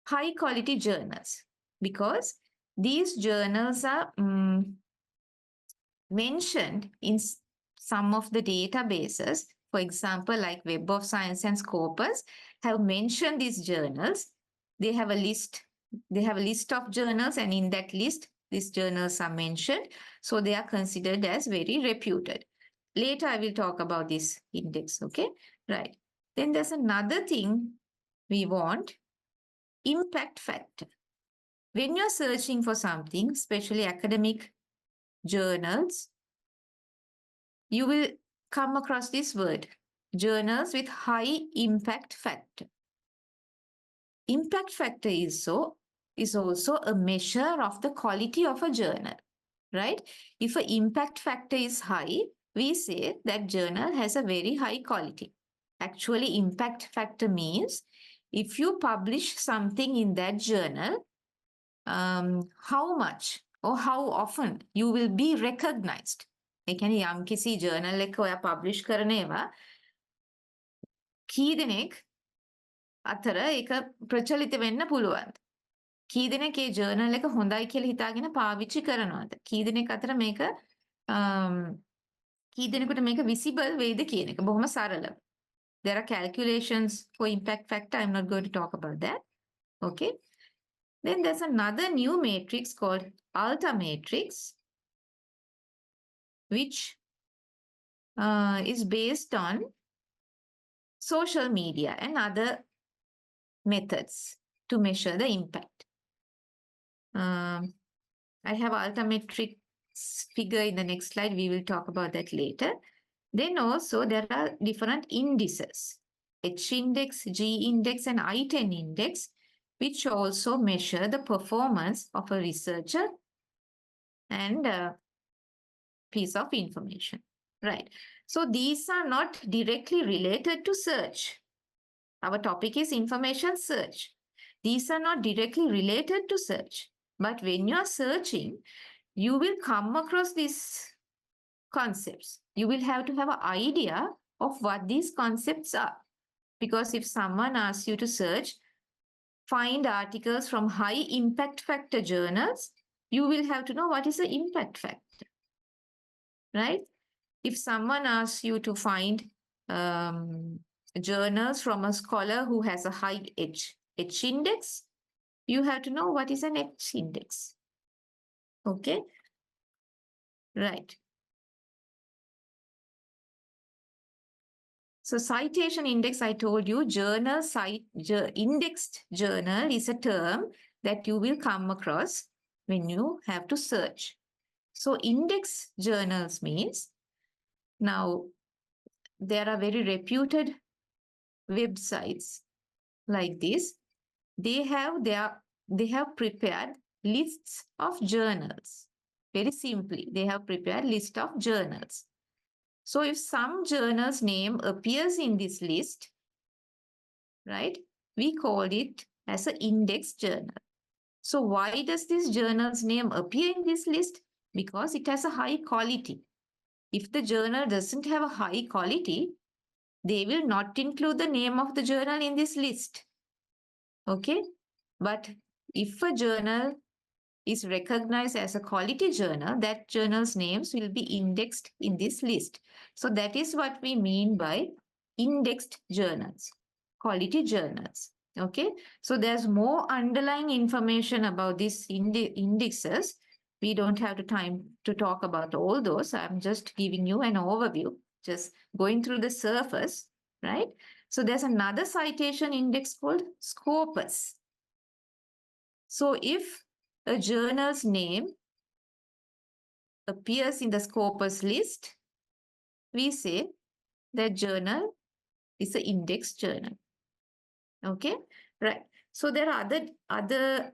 high quality journals, because these journals are mentioned in some of the databases. For example, like Web of Science and Scopus have mentioned these journals. They have a list of journals, and in that list, these journals are mentioned. So they are considered as very reputed. Later, I will talk about this index, okay? Right. Then there's another thing we want, impact factor. When you're searching for something, especially academic journals, you will come across this word, journals with high impact factor. Impact factor is also a measure of the quality of a journal, right? If an impact factor is high, we say that journal has a very high quality. Actually, impact factor means if you publish something in that journal, how much or how often you will be recognized. ඒ කියන්නේ යම් කිසි journal එක ඔයා publish කරන ඒවා කී දෙනෙක් අතර ඒක ප්‍රචලිත වෙන්න පුළුවන්ද? කී දෙනෙක් ඒ ජර්නල් එක හොඳයි කියලා හිතාගෙන පාවිච්චි කරනවද? කී දෙනෙක් අතර මේක කී දෙනෙකුට මේක විසිබල් වෙයිද කියන එක බොහොම සරල. There are calculations for impact factor. I'm not going to talk about that. Okay. Then there's another new matrix called alta matrix, which is based on social media and other methods to measure the impact. I have alta matrix figure in the next slide. We will talk about that later. Then also there are different indices, H index, G index, and I-10 index, which also measure the performance of a researcher and a piece of information. Right. So these are not directly related to search. Our topic is information search. These are not directly related to search. But when you are searching, you will come across these concepts. You will have to have an idea of what these concepts are. Because if someone asks you to search, find articles from high impact factor journals, you will have to know what is the impact factor, right? If someone asks you to find journals from a scholar who has a high H index, you have to know what is an H index. Okay, right. So citation index, I told you, indexed journal is a term that you will come across when you have to search. So index journals means, now there are very reputed websites like this. They have prepared lists of journals. Very simply, they have prepared list of journals. So if some journal's name appears in this list, right, we call it as an index journal. So why does this journal's name appear in this list? Because it has a high quality. If the journal doesn't have a high quality, they will not include the name of the journal in this list. Okay? But if a journal is recognized as a quality journal, that journal's names will be indexed in this list. So that is what we mean by indexed journals, quality journals. Okay, so there's more underlying information about these indexes. We don't have the time to talk about all those. I'm just giving you an overview, just going through the surface, right? So there's another citation index called Scopus. So if a journal's name appears in the Scopus list, we say that journal is an index journal. Okay, right. So there are other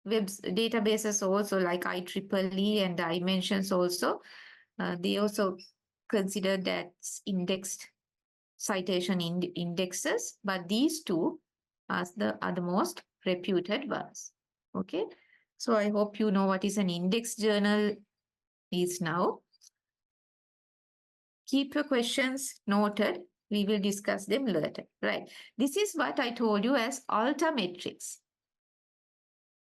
databases also, like IEEE and Dimensions also. They also consider that indexed citation indexes, but these two are the most reputed ones. Okay, so I hope you know what is an index journal is now. Keep your questions noted. We will discuss them later. Right. This is what I told you as altametrics.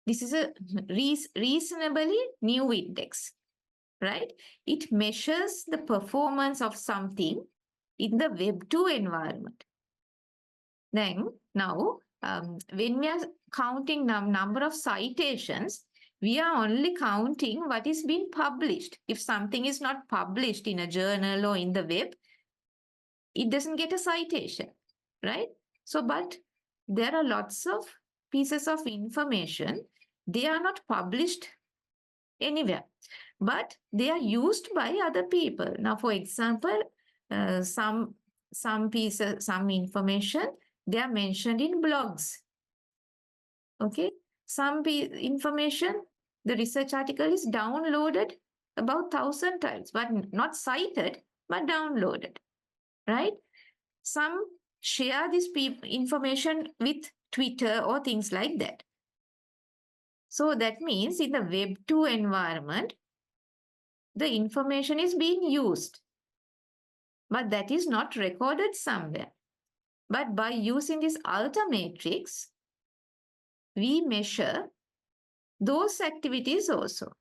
This is a reasonably new index, right? It measures the performance of something in the Web2 environment. Then now, when we are counting number of citations, we are only counting what is being published. If something is not published in a journal or in the web, it doesn't get a citation, right? So, but there are lots of pieces of information. They are not published anywhere, but they are used by other people. Now, for example, some pieces, some information, they are mentioned in blogs. Okay, some information, the research article is downloaded about 1,000 times, but not cited, but downloaded, right? Some share this information with Twitter or things like that. So that means in the Web2 environment, the information is being used, but that is not recorded somewhere. But by using this altametrics, we measure those activities also.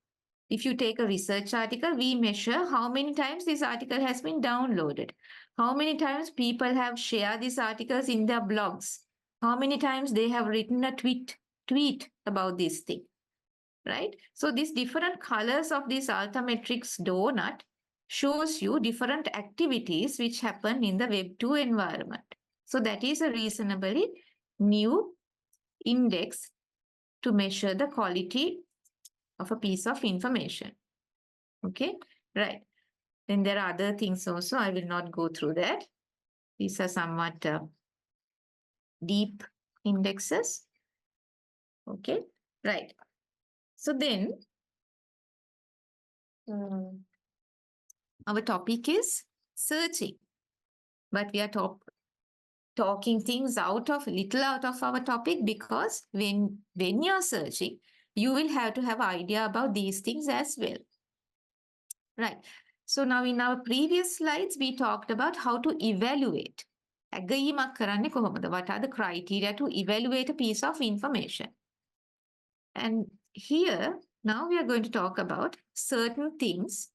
If you take a research article, we measure how many times this article has been downloaded, how many times people have shared these articles in their blogs, how many times they have written a tweet about this thing, right? So these different colors of this altametrics donut shows you different activities which happen in the Web2 environment. So that is a reasonably new index to measure the quality of a piece of information. Okay, right. Then there are other things also. I will not go through that. These are somewhat deep indexes. Okay, right. So then, our topic is searching. But we are talking things out of our topic, because when you're searching, you will have to have idea about these things as well. Right. So now in our previous slides, we talked about how to evaluate. ඇගීමක් කරන්නේ කොහොමද? What are the criteria to evaluate a piece of information? And here, now we are going to talk about certain things,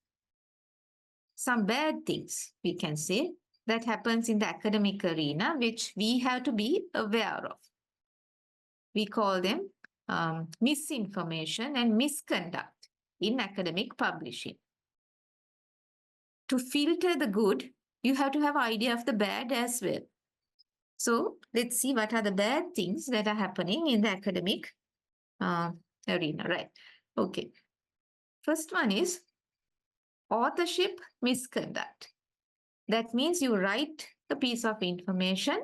some bad things, we can say, that happens in the academic arena, which we have to be aware of. We call them misinformation and misconduct in academic publishing. To filter the good, you have to have idea of the bad as well. So let's see what are the bad things that are happening in the academic arena, right? Okay. First one is authorship misconduct. That means you write a piece of information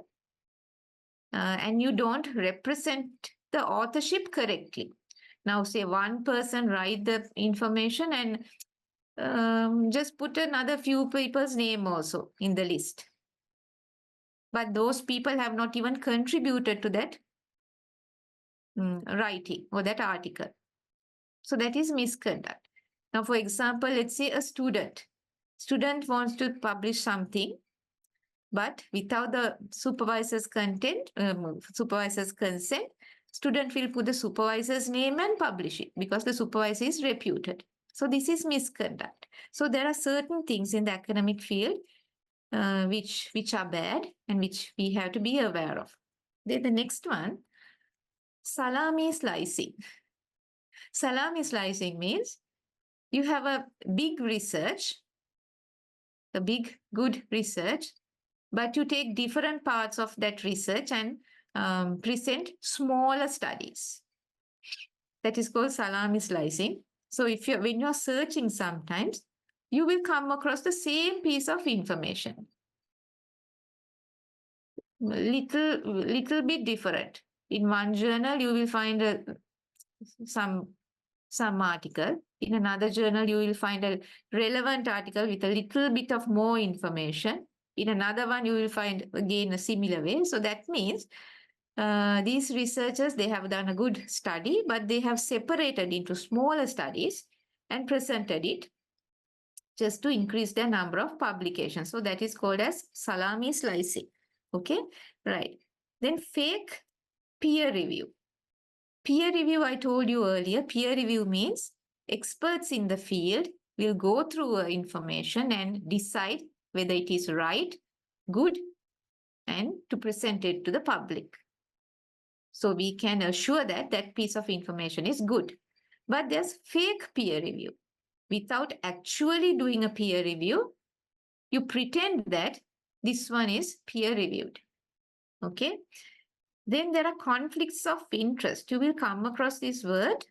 and you don't represent the authorship correctly. Now, say one person write the information and just put another few people's name also in the list. But those people have not even contributed to that writing or that article. So that is misconduct. Now, for example, let's say a student wants to publish something, but without the supervisor's consent, student will put the supervisor's name and publish it because the supervisor is reputed. So this is misconduct. So there are certain things in the academic field which are bad and which we have to be aware of. Then the next one, salami slicing. Salami slicing means you have a big research, a big, good research, but you take different parts of that research and present smaller studies. That is called salami slicing. So when you're searching sometimes, you will come across the same piece of information. Little bit different. In one journal, you will find some article. In another journal, you will find a relevant article with a little bit of more information. In another one, you will find again a similar way. So that means these researchers, they have done a good study, but they have separated into smaller studies and presented it just to increase their number of publications. So that is called as salami slicing. Okay, right. Then fake peer review. Peer review, I told you earlier, peer review means experts in the field will go through information and decide whether it is right, good, and to present it to the public. So we can assure that that piece of information is good. But there's fake peer review. Without actually doing a peer review, you pretend that this one is peer reviewed. Okay. Then there are conflicts of interest. You will come across this word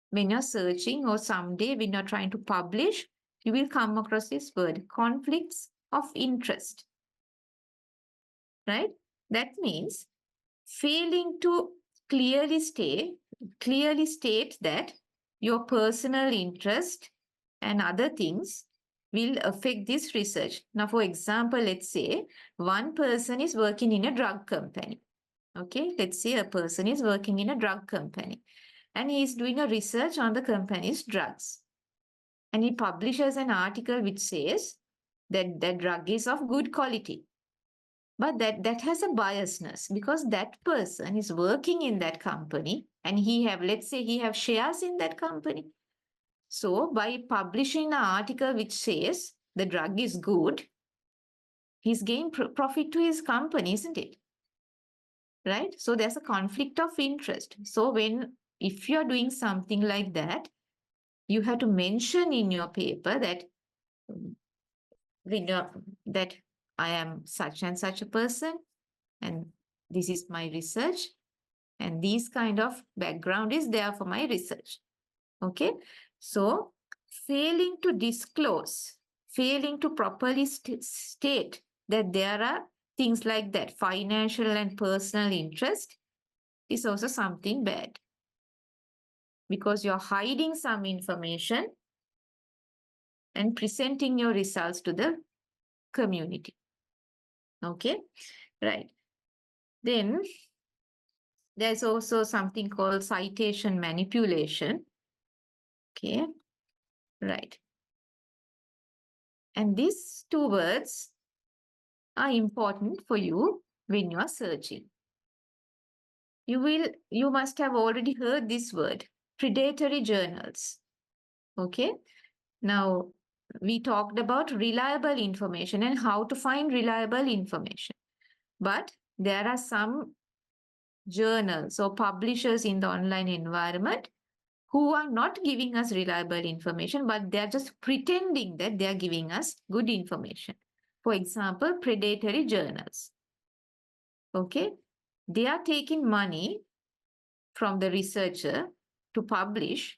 when you're searching, or someday when you're trying to publish, you will come across this word, conflicts of interest. Right? That means failing to clearly state that your personal interest and other things will affect this research. Now, for example, let's say one person is working in a drug company. Okay, let's say a person is working in a drug company and he is doing a research on the company's drugs. And he publishes an article which says that the drug is of good quality. But that has a biasness because that person is working in that company and let's say he have shares in that company. So by publishing an article which says the drug is good, he's gained profit to his company, isn't it? Right? So there's a conflict of interest. So if you're doing something like that, you have to mention in your paper that I am such and such a person, and this is my research, and this kind of background is there for my research. Okay, so failing to disclose, failing to properly state that there are things like that, financial and personal interest, is also something bad. Because you're hiding some information and presenting your results to the community. Okay, right. Then there's also something called citation manipulation. Okay, right. And these two words are important for you when you are searching. You must have already heard this word, predatory journals. Okay, now we talked about reliable information and how to find reliable information. But there are some journals or publishers in the online environment who are not giving us reliable information, but they're just pretending that they're giving us good information. For example, predatory journals. Okay, they are taking money from the researcher to publish,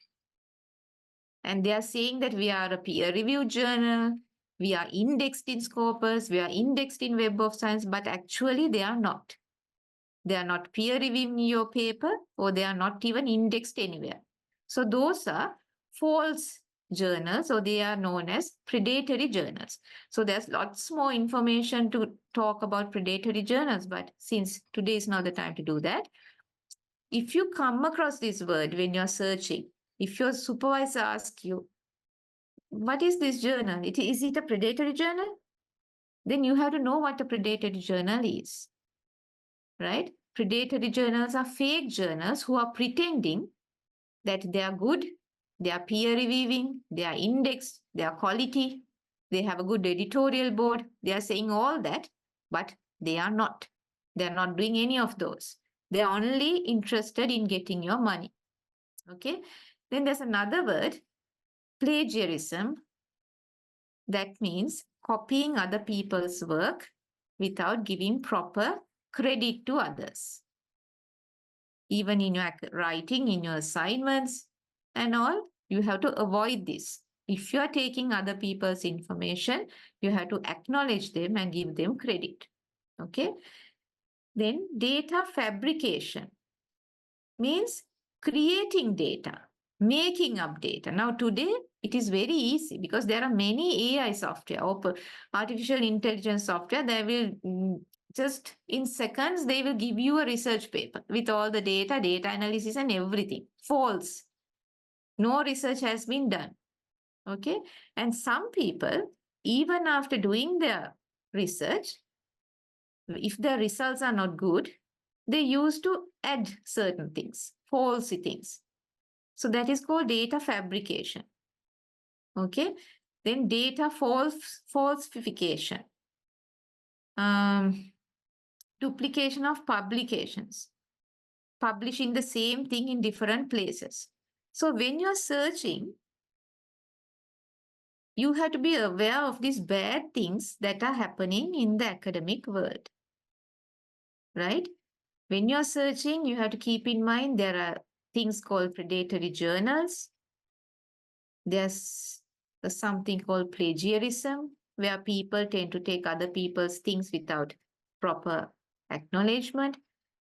and they are saying that we are a peer-reviewed journal, we are indexed in Scopus, we are indexed in Web of Science, but actually they are not. They are not peer-reviewing your paper, or they are not even indexed anywhere. So those are false journals, or they are known as predatory journals. So there's lots more information to talk about predatory journals, but since today is not the time to do that, if you come across this word when you're searching, if your supervisor asks you, what is this journal? Is it a predatory journal? Then you have to know what a predatory journal is, right? Predatory journals are fake journals who are pretending that they are good, they are peer reviewing, they are indexed, they are quality, they have a good editorial board. They are saying all that, but they are not. They are not doing any of those. They are only interested in getting your money. Okay. Then there's another word, plagiarism. That means copying other people's work without giving proper credit to others. Even in your writing, in your assignments and all, you have to avoid this. If you are taking other people's information, you have to acknowledge them and give them credit. Okay. Then data fabrication means creating data, making up data. Now today it is very easy because there are many AI software or artificial intelligence software that will just in seconds, they will give you a research paper with all the data analysis and everything. False. No research has been done. Okay. And some people, even after doing their research, if the results are not good, they used to add certain things, false things. So that is called data fabrication. Okay. Then data falsification. Duplication of publications. Publishing the same thing in different places. So when you're searching, you have to be aware of these bad things that are happening in the academic world. Right? When you're searching, you have to keep in mind there are things called predatory journals. There's something called plagiarism, where people tend to take other people's things without proper acknowledgement.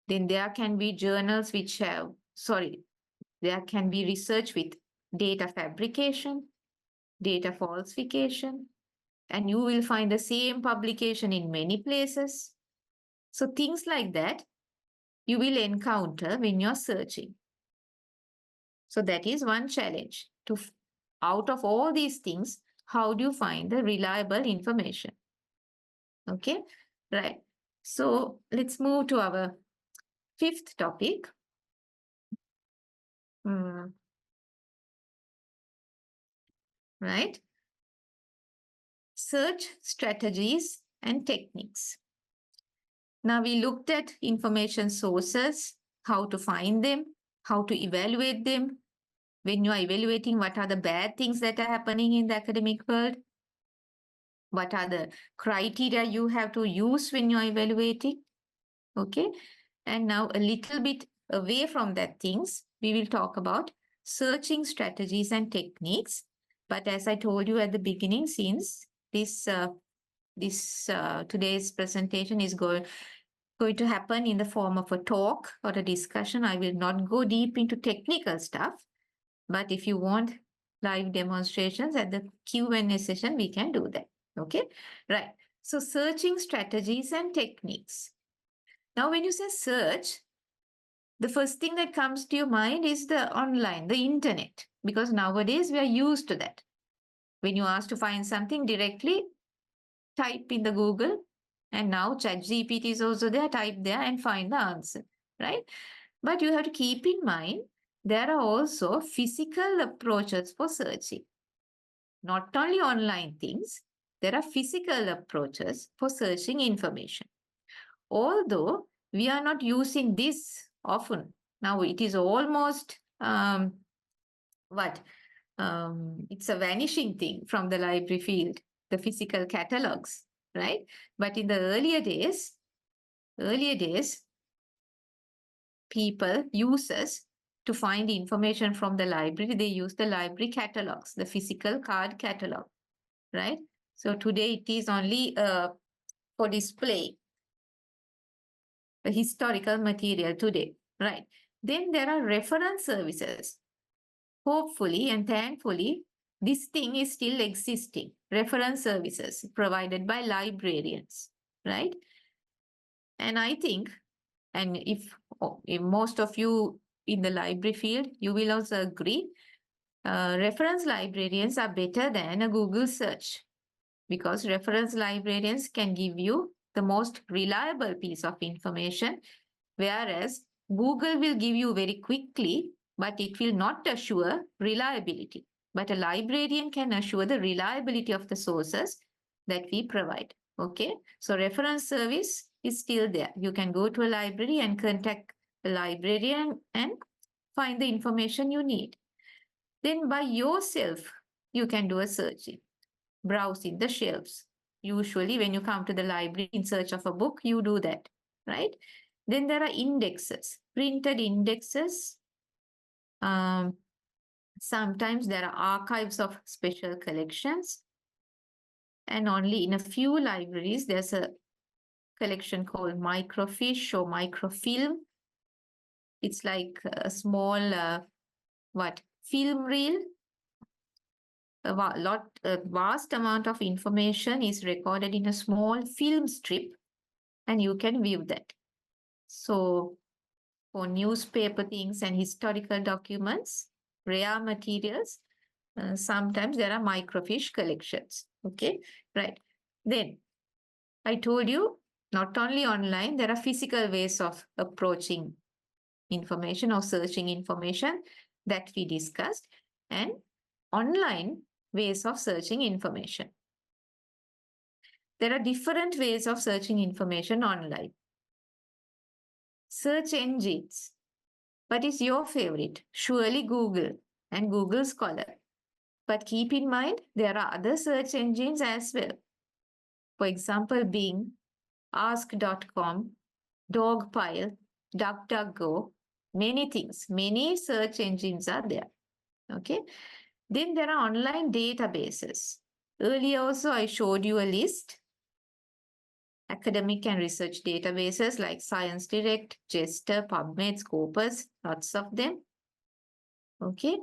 Then there can be journals which have, there can be research with data fabrication, data falsification, and you will find the same publication in many places. So things like that you will encounter when you're searching. So that is one challenge. Out of all these things, how do you find the reliable information? Okay, right. So let's move to our fifth topic. Right? Search strategies and techniques. Now we looked at information sources, how to find them, how to evaluate them. When you are evaluating, what are the bad things that are happening in the academic world? What are the criteria you have to use when you are evaluating? Okay. And now a little bit away from that things, we will talk about searching strategies and techniques. But as I told you at the beginning, since today's presentation is going to happen in the form of a talk or a discussion, I will not go deep into technical stuff. But if you want live demonstrations at the Q&A session, we can do that. Okay, right. So searching strategies and techniques. Now, when you say search, the first thing that comes to your mind is the online, the internet, because nowadays we are used to that. When you ask to find something directly, type in the Google, and now ChatGPT is also there, type there and find the answer, right? But you have to keep in mind, there are also physical approaches for searching. Not only online things, there are physical approaches for searching information. Although we are not using this often, now it is almost it's a vanishing thing from the library field, the physical catalogs, right? But in the earlier days, people, users, to find information from the library, they use the library catalogs, the physical card catalog, right? So today it is only for display, a historical material today, right? Then there are reference services. Hopefully and thankfully, this thing is still existing. Reference services provided by librarians, right? And I think, and if most of you in the library field, you will also agree, reference librarians are better than a Google search, because reference librarians can give you the most reliable piece of information, whereas Google will give you very quickly, but it will not assure reliability. But a librarian can assure the reliability of the sources that we provide. Okay, so reference service is still there. You can go to a library and contact a librarian and find the information you need. Then by yourself, you can do a searching, browsing the shelves. Usually when you come to the library in search of a book, you do that, right? Then there are indexes, printed indexes. Sometimes there are archives of special collections. And only in a few libraries, there's a collection called microfiche or microfilm. It's like a small, film reel. A vast amount of information is recorded in a small film strip, and you can view that. So for newspaper things and historical documents, rare materials, sometimes there are microfiche collections. Okay, right. Then I told you, not only online, there are physical ways of approaching information or searching information that we discussed, and online ways of searching information. There are different ways of searching information online. Search engines. What is your favorite? Surely Google and Google Scholar. But keep in mind, there are other search engines as well. For example, Bing, Ask.com, Dogpile, DuckDuckGo, many things, many search engines are there. Okay. Then there are online databases. Earlier also I showed you a list. Academic and research databases like Science Direct, Jester, PubMed, Scopus, lots of them. Okay.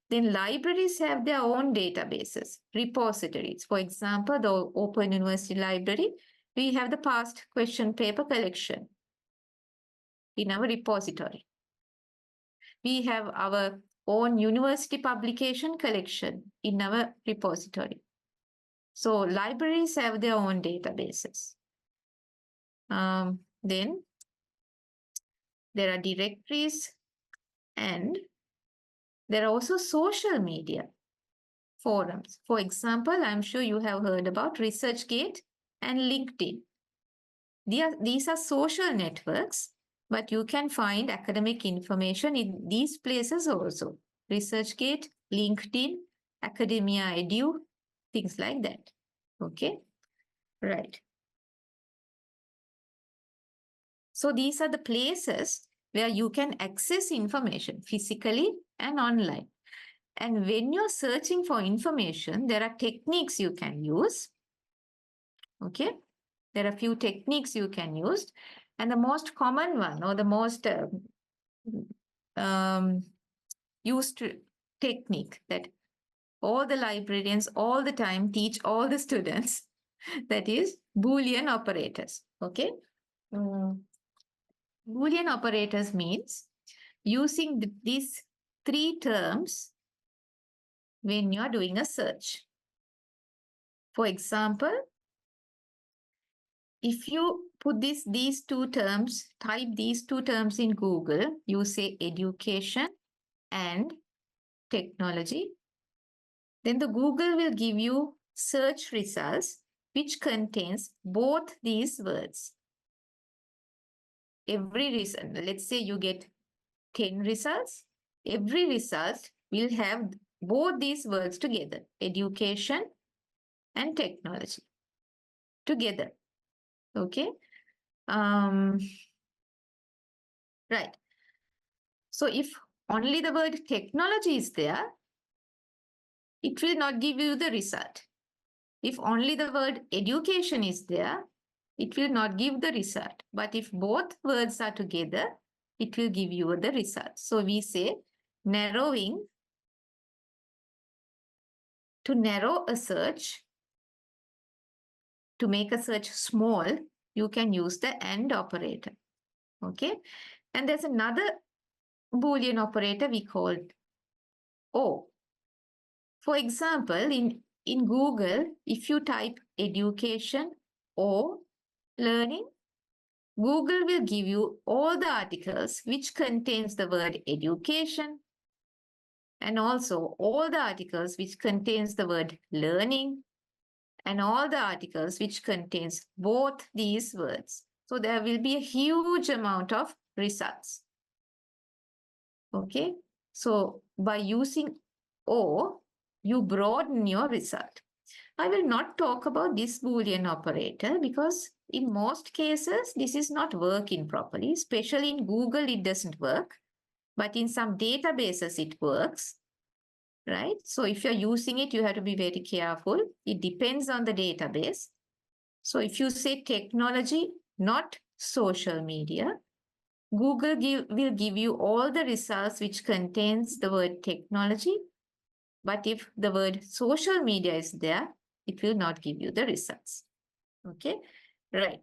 Then libraries have their own databases, repositories. For example, the Open University Library, we have the past question paper collection in our repository. We have our own university publication collection in our repository. So libraries have their own databases. Then there are directories, and there are also social media forums. For example, I'm sure you have heard about ResearchGate and LinkedIn. These are social networks, but you can find academic information in these places also. ResearchGate, LinkedIn, Academia Edu, things like that. Okay, right. So these are the places where you can access information physically and online. And when you're searching for information, there are techniques you can use. Okay, there are a few techniques you can use. And the most common one, or the most used technique that all the librarians all the time teach all the students. That is Boolean operators. Okay. Boolean operators means using these three terms when you are doing a search. For example, if you put these two terms, type these two terms in Google, you say education and technology, then the Google will give you search results which contains both these words. Every result, let's say you get 10 results, every result will have both these words together, education and technology together. Okay. Right. So if only the word technology is there, it will not give you the result. If only the word education is there, it will not give the result. But if both words are together, it will give you the result. So we say narrowing. To narrow a search, to make a search small, you can use the AND operator. Okay. And there's another Boolean operator we call OR. For example, in Google, if you type education or learning, Google will give you all the articles which contains the word education and also all the articles which contains the word learning and all the articles which contains both these words. So there will be a huge amount of results. Okay. So by using OR, you broaden your result. I will not talk about this Boolean operator because in most cases, this is not working properly. Especially in Google, it doesn't work. But in some databases, it works. Right? So if you're using it, you have to be very careful. It depends on the database. So if you say technology, not social media, Google will give you all the results which contains the word technology. But if the word social media is there, it will not give you the results. Okay, right.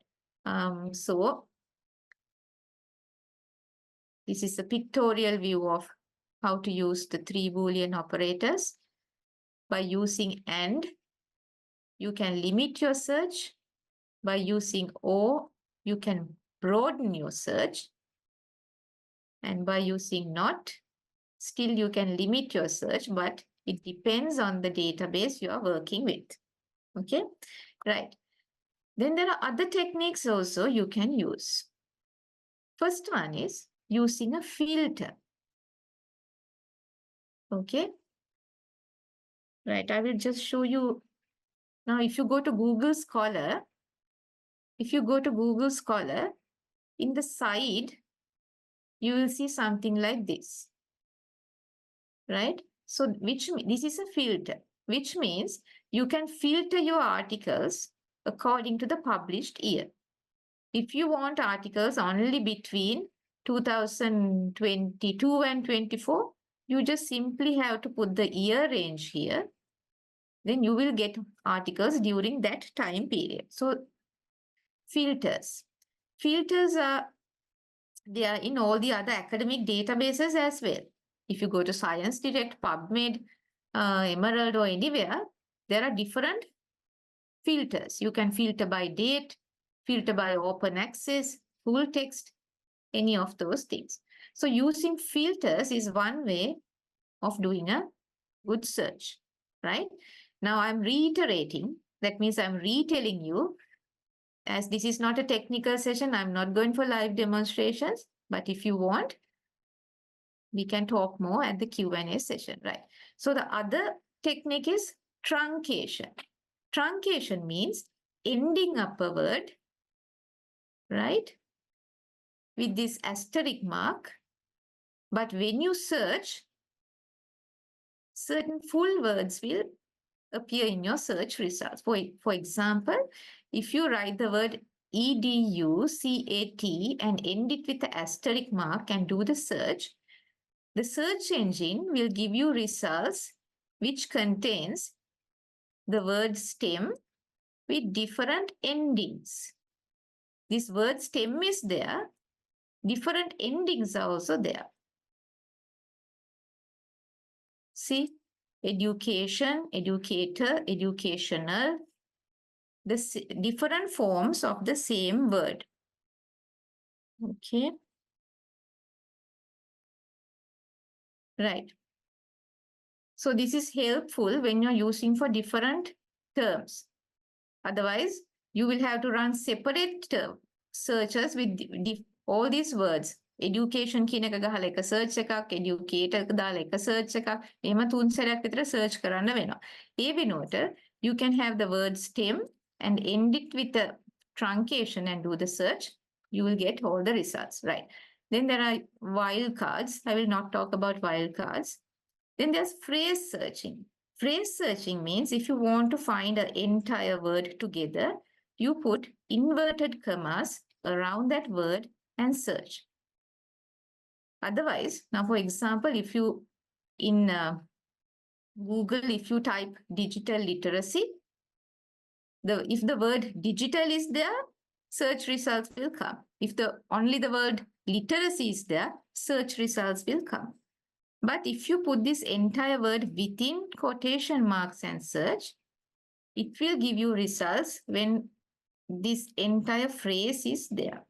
So this is a pictorial view of how to use the three Boolean operators. By using AND, you can limit your search. By using OR, you can broaden your search. And by using NOT, still you can limit your search, but it depends on the database you are working with. Okay, right. Then there are other techniques also you can use. First one is using a filter. Okay, right. I will just show you. Now, if you go to Google Scholar, in the side, you will see something like this, right? So this is a filter, which means you can filter your articles according to the published year. If you want articles only between 2022 and 24, you just simply have to put the year range here. Then you will get articles during that time period. So filters. Filters are there in all the other academic databases as well. If you go to Science Direct, PubMed, Emerald or anywhere, there are different filters. You can filter by date, filter by open access, full text, any of those things. So using filters is one way of doing a good search, right? Now I'm reiterating, that means I'm retelling you, as this is not a technical session, I'm not going for live demonstrations, but if you want, we can talk more at the Q&A session, right? So the other technique is truncation. Truncation means ending up a word, right, with this asterisk mark. But when you search, certain full words will appear in your search results. For example, if you write the word EDUCAT and end it with the asterisk mark and do the search engine will give you results which contains the word stem with different endings. This word stem is there. Different endings are also there. See, education, educator, educational, the different forms of the same word. Okay. Right. So this is helpful when you're using for different terms. Otherwise, you will have to run separate searches with all these words. Education කියන එක ගහලා එක search එකක්, educator එක දාලා එක search එකක්. එහෙම තුන් සැරයක් විතර search කරන්න වෙනවා. ඒ වෙනුවට you can have the word stem and end it with a truncation and do the search. You will get all the results, right? Then there are wildcards. I will not talk about wildcards. Then there's phrase searching. Phrase searching means if you want to find an entire word together, you put inverted commas around that word and search. Otherwise, now for example, if you in Google, if you type digital literacy, if the word digital is there, search results will come. If only the word literacy is there, search results will come. But if you put this entire word within quotation marks and search, it will give you results when this entire phrase is there.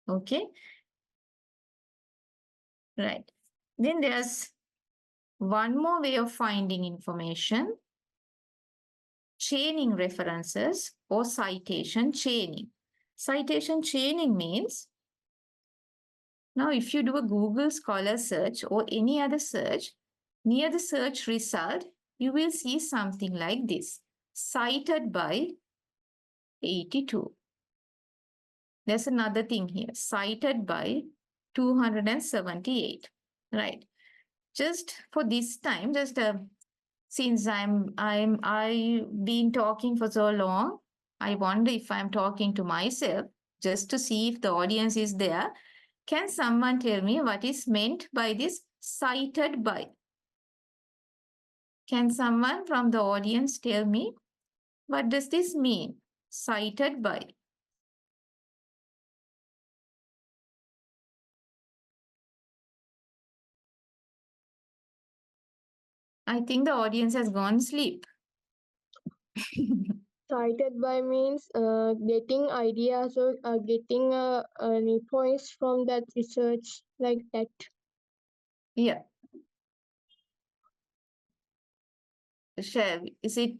Okay? Right. Then there's one more way of finding information. Chaining references or citation chaining. Citation chaining means, now if you do a Google Scholar search or any other search, near the search result, you will see something like this. Cited by 82. There's another thing here. Cited by 278. Right. Just for this time, just since I've been talking for so long, I wonder if I'm talking to myself, just to see if the audience is there. Can someone tell me what is meant by this cited by? Can someone from the audience tell me what does this mean? Cited by. I think the audience has gone sleep. Cited by means getting ideas or getting any points from that research, like that. Yeah. Is it,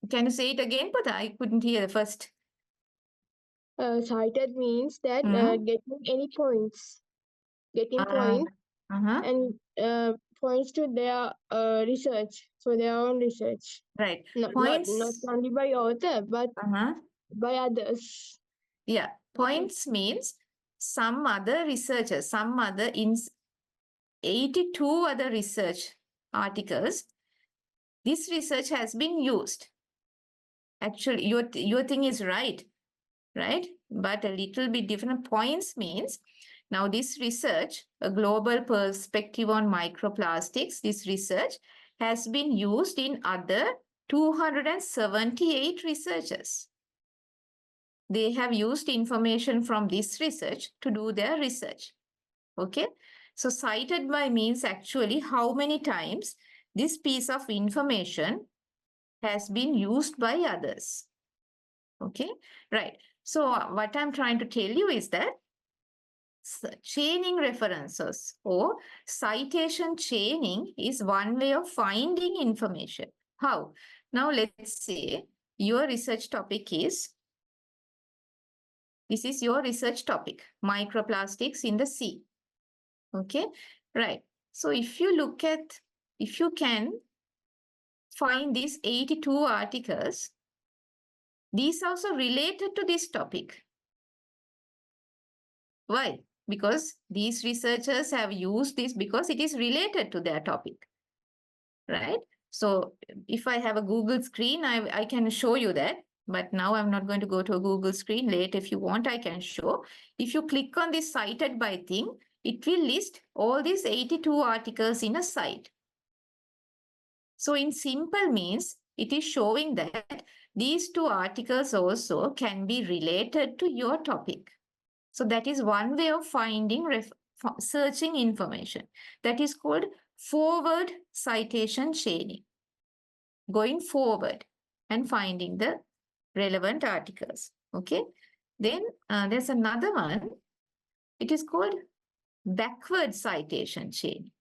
can you say it again? But I couldn't hear the first. Cited means that getting any points, getting points and points to their research, for their own research. Right. Not Points. only by author, but by others. Yeah. Points means some other researchers, some other in 82 other research articles. This research has been used. Actually, your thing is right? But a little bit different. Points means, now this research, a global perspective on microplastics, this research has been used in other 278 researchers. They have used information from this research to do their research. Okay. So cited by means actually how many times this piece of information has been used by others. Okay. Right. So what I'm trying to tell you is that chaining references or citation chaining is one way of finding information. How? Now let's say your research topic is, this is your research topic, microplastics in the sea. Okay, right. So if you look at, if you can find these 82 articles, these are also related to this topic. Why? Because these researchers have used this because it is related to their topic, right? So if I have a Google screen, I can show you that. But now I'm not going to go to a Google screen. Later, if you want, I can show. If you click on this cited by thing, it will list all these 82 articles in a site. So in simple means, it is showing that these two articles also can be related to your topic. So that is one way of finding, searching information. That is called forward citation chaining. Going forward and finding the relevant articles. Okay. Then there's another one. It is called backward citation chaining.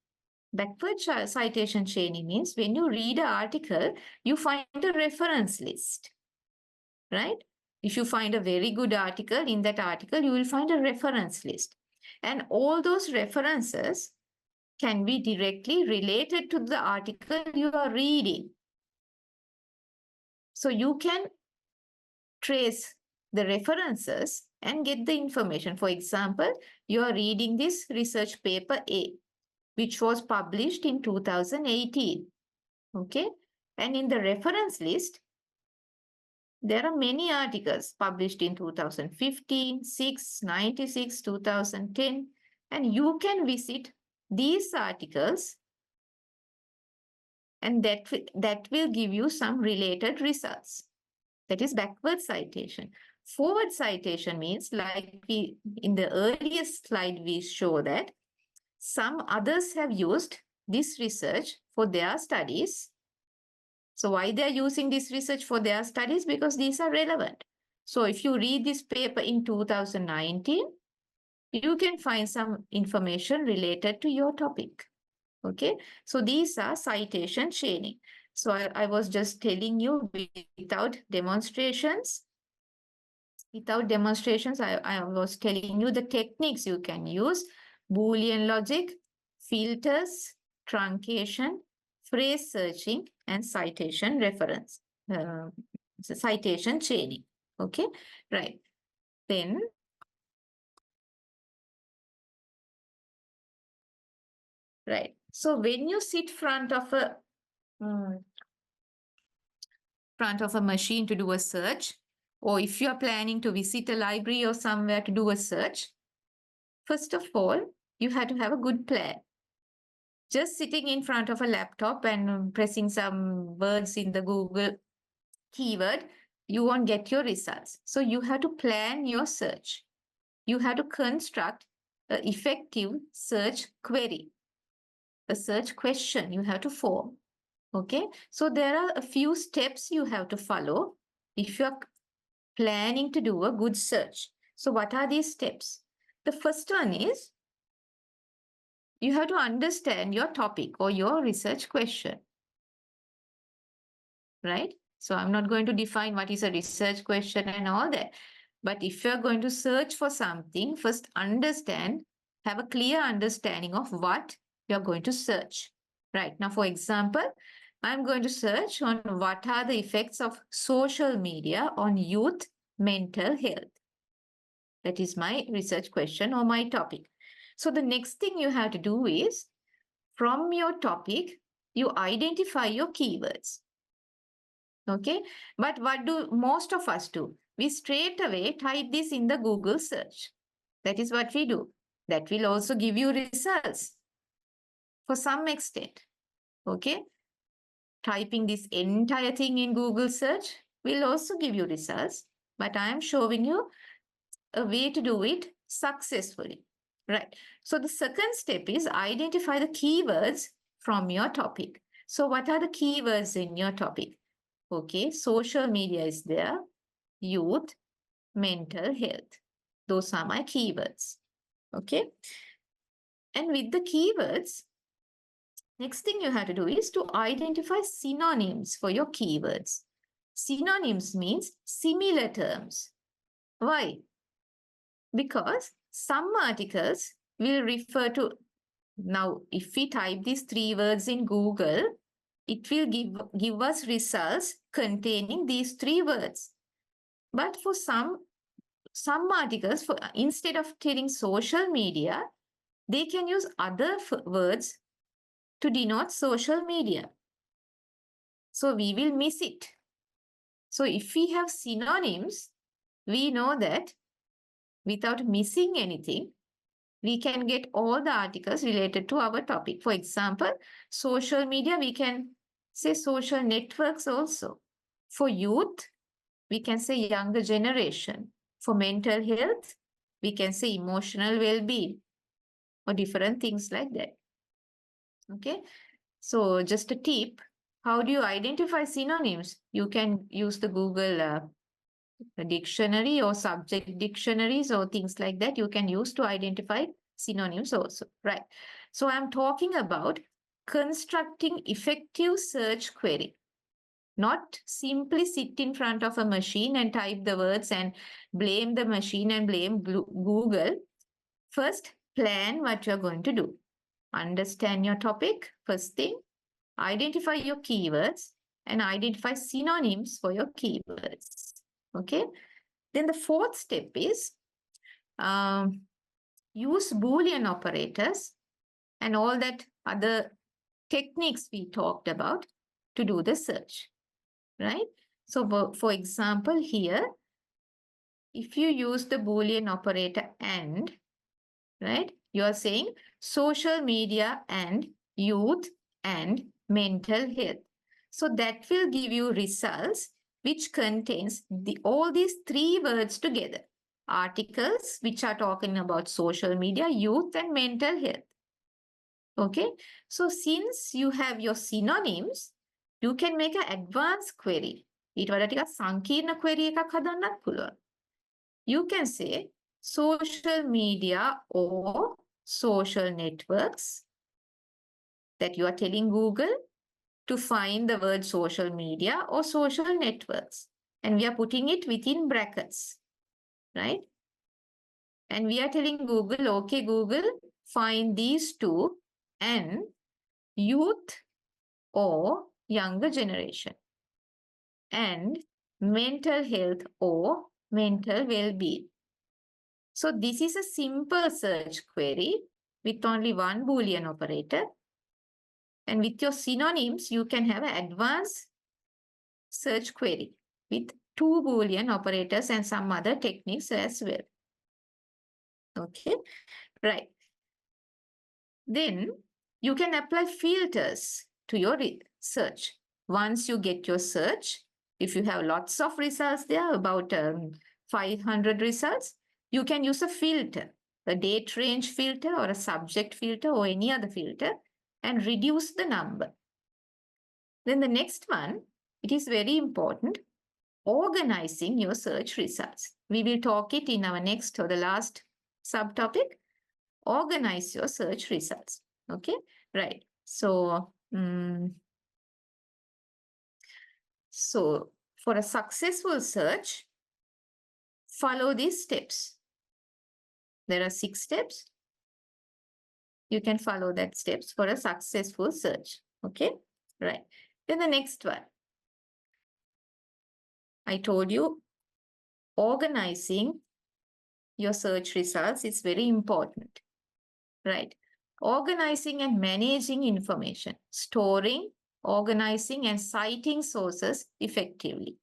Backward citation chaining means when you read an article, you find a reference list, right? If you find a very good article, in that article, you will find a reference list. And all those references can be directly related to the article you are reading. So you can trace the references and get the information. For example, you are reading this research paper A, which was published in 2018. Okay. And in the reference list, there are many articles published in 2015, 6, 96, 2010, and you can visit these articles and that will give you some related results. That is backward citation. Forward citation means, like we in the earliest slide, we show that some others have used this research for their studies. So why they are using this research for their studies? Because these are relevant. So if you read this paper in 2019, you can find some information related to your topic. Okay, so these are citation chaining. So I was just telling you without demonstrations. I was telling you the techniques you can use: Boolean logic, filters, truncation, phrase searching, and citation reference, citation chaining. Okay, right. Then right. So when you sit front of a machine to do a search, or if you are planning to visit a library or somewhere to do a search, first of all, you have to have a good plan. Just sitting in front of a laptop and pressing some words in the Google keyword, you won't get your results. So you have to plan your search. You have to construct an effective search query, a search question you have to form. Okay, so there are a few steps you have to follow if you're planning to do a good search. So what are these steps? The first one is you have to understand your topic or your research question, right? So I'm not going to define what is a research question and all that. But if you're going to search for something, first understand, have a clear understanding of what you're going to search. Right. Now, for example, I'm going to search on what are the effects of social media on youth mental health. That is my research question or my topic. So the next thing you have to do is, from your topic, you identify your keywords. Okay, but what do most of us do? We straight away type this in the Google search. That is what we do. That will also give you results for some extent. Okay, typing this entire thing in Google search will also give you results, but I am showing you a way to do it successfully. Right. So the second step is identify the keywords from your topic. So what are the keywords in your topic? Okay, social media is there, youth, mental health. Those are my keywords. Okay. And with the keywords, next thing you have to do is to identify synonyms for your keywords. Synonyms means similar terms. Why? Because some articles will refer to, now if we type these 3 words in Google, it will give us results containing these 3 words. But for some articles, instead of telling social media, they can use other words to denote social media. So we will miss it. So if we have synonyms, we know that without missing anything, we can get all the articles related to our topic. For example, social media, we can say social networks also. For youth, we can say younger generation. For mental health, we can say emotional well-being or different things like that. Okay. So just a tip, how do you identify synonyms? You can use the Google dictionary or subject dictionaries or things like that. You can use to identify synonyms also, right? So I'm talking about constructing effective search query. Not simply sit in front of a machine and type the words and blame the machine and blame Google. First, plan what you're going to do. Understand your topic, first thing. Identify your keywords and identify synonyms for your keywords. Okay. Then the fourth step is use Boolean operators and all that other techniques we talked about to do the search. Right? So for example, here, if you use the Boolean operator and, right, you are saying social media and youth and mental health. So that will give you results which contains all these three words together. Articles which are talking about social media, youth and mental health. Okay, so since you have your synonyms, you can make an advanced query. ඊට වඩා ටිකක් සංකීර්ණ query එකක් හදන්නත් පුළුවන්. You can say social media or social networks that you are telling Google to find the word social media or social networks. And we are putting it within brackets, right? And we are telling Google, okay, Google, find these two and youth or younger generation and mental health or mental well-being. So this is a simple search query with only one Boolean operator. And with your synonyms, you can have an advanced search query with two Boolean operators and some other techniques as well. Okay, right. Then you can apply filters to your search. Once you get your search, if you have lots of results there, about 500 results, you can use a filter, a date range filter or a subject filter or any other filter and reduce the number. Then the next one, it is very important, organizing your search results. We will talk it in our next or the last subtopic. Organize your search results. Okay, right. So, so for a successful search, follow these steps. There are 6 steps. You can follow that steps for a successful search. Okay, right. Then the next one. I told you organizing your search results is very important. Right. Organizing and managing information, storing, organizing and citing sources effectively.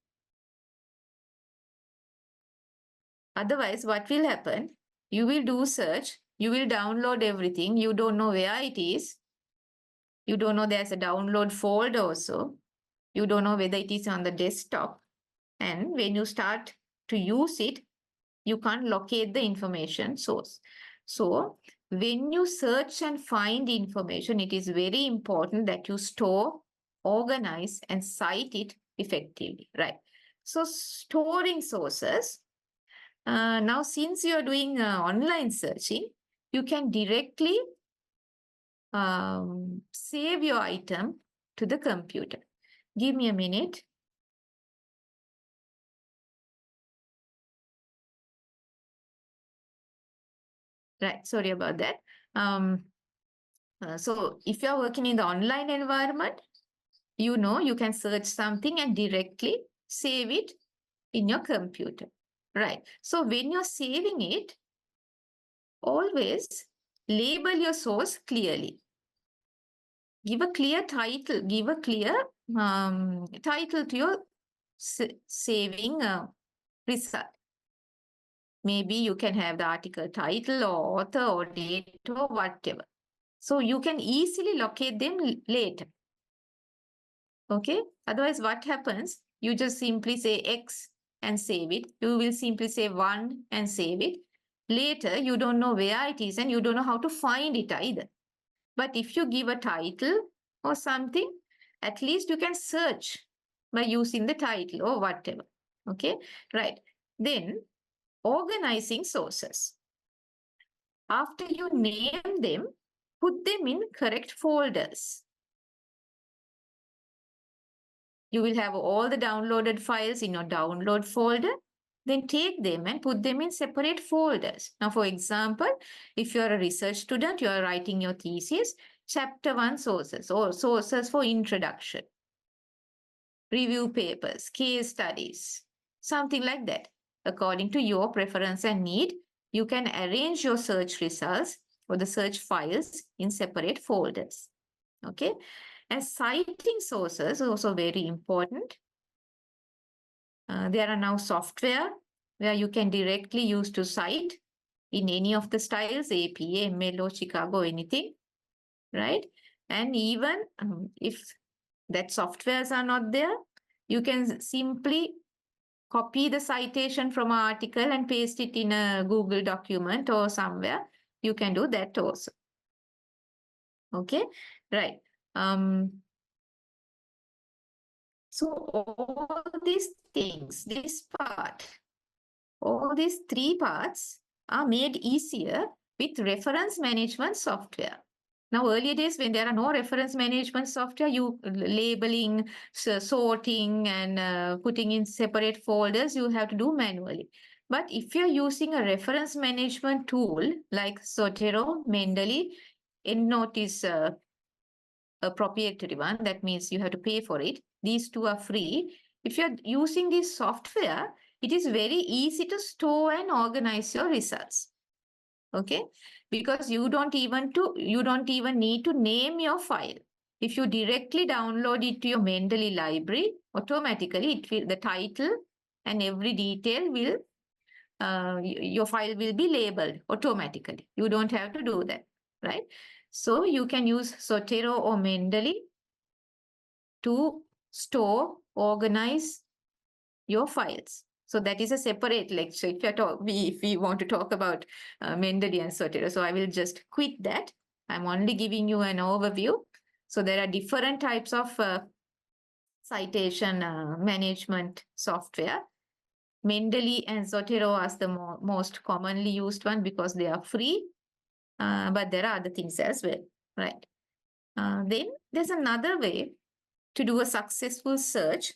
Otherwise, what will happen? You will do search, you will download everything, you don't know where it is. You don't know there's a download folder also. You don't know whether it is on the desktop. And when you start to use it, you can't locate the information source. So when you search and find information, it is very important that you store, organize, and cite it effectively, right? So storing sources. Now, since you're doing online searching, you can directly save your item to the computer. Give me a minute. Right, sorry about that. So if you're working in the online environment, you know you can search something and directly save it in your computer. Right. So when you're saving it, always label your source clearly. Give a clear title. Give a clear title to your saving result. Maybe you can have the article title or author or date or whatever. So you can easily locate them later. Okay. Otherwise, what happens? You just simply say X and save it. You will simply say 1 and save it. Later, you don't know where it is and you don't know how to find it either. But if you give a title or something, at least you can search by using the title or whatever. Okay, right. Then organizing sources. After you name them, put them in correct folders. You will have all the downloaded files in your download folder. Then take them and put them in separate folders. Now, for example, if you're a research student, you are writing your thesis, chapter 1 sources or sources for introduction, review papers, case studies, something like that. According to your preference and need, you can arrange your search results or the search files in separate folders. Okay. And citing sources is also very important. There are now software where you can directly use to cite in any of the styles, APA, MLO, Chicago, anything, right? And even if that softwares are not there, you can simply copy the citation from an article and paste it in a Google document or somewhere. You can do that also. Okay, right. So all these things, this part, all these 3 parts are made easier with reference management software. Now, earlier days, when there are no reference management software, you labeling, sorting, and putting in separate folders, you have to do manually. But if you're using a reference management tool like Zotero, Mendeley, EndNote is a proprietary one. That means you have to pay for it. These 2 are free. If you're using this software, it is very easy to store and organize your results. Okay, because you don't even need to name your file. If you directly download it to your Mendeley library, automatically the title and every detail will your file will be labeled automatically. You don't have to do that, right? So you can use Zotero or Mendeley to store, organize your files. So that is a separate lecture if we want to talk about Mendeley and Zotero. So I will just quit that. I'm only giving you an overview. So there are different types of citation management software. Mendeley and Zotero are the most commonly used one because they are free. But there are other things as well, right? Then there's another way to do a successful search.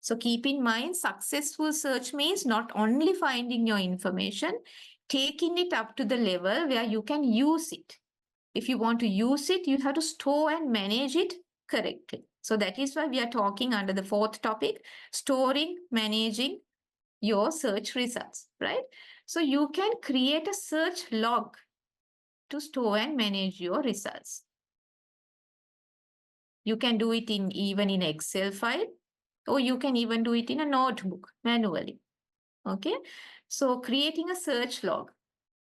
So keep in mind, successful search means not only finding your information, taking it up to the level where you can use it. If you want to use it, you have to store and manage it correctly. So that is why we are talking under the 4th topic, storing, managing your search results, right? So you can create a search log to store and manage your results. You can do it even in Excel file, or you can even do it in a notebook manually. Okay, so creating a search log.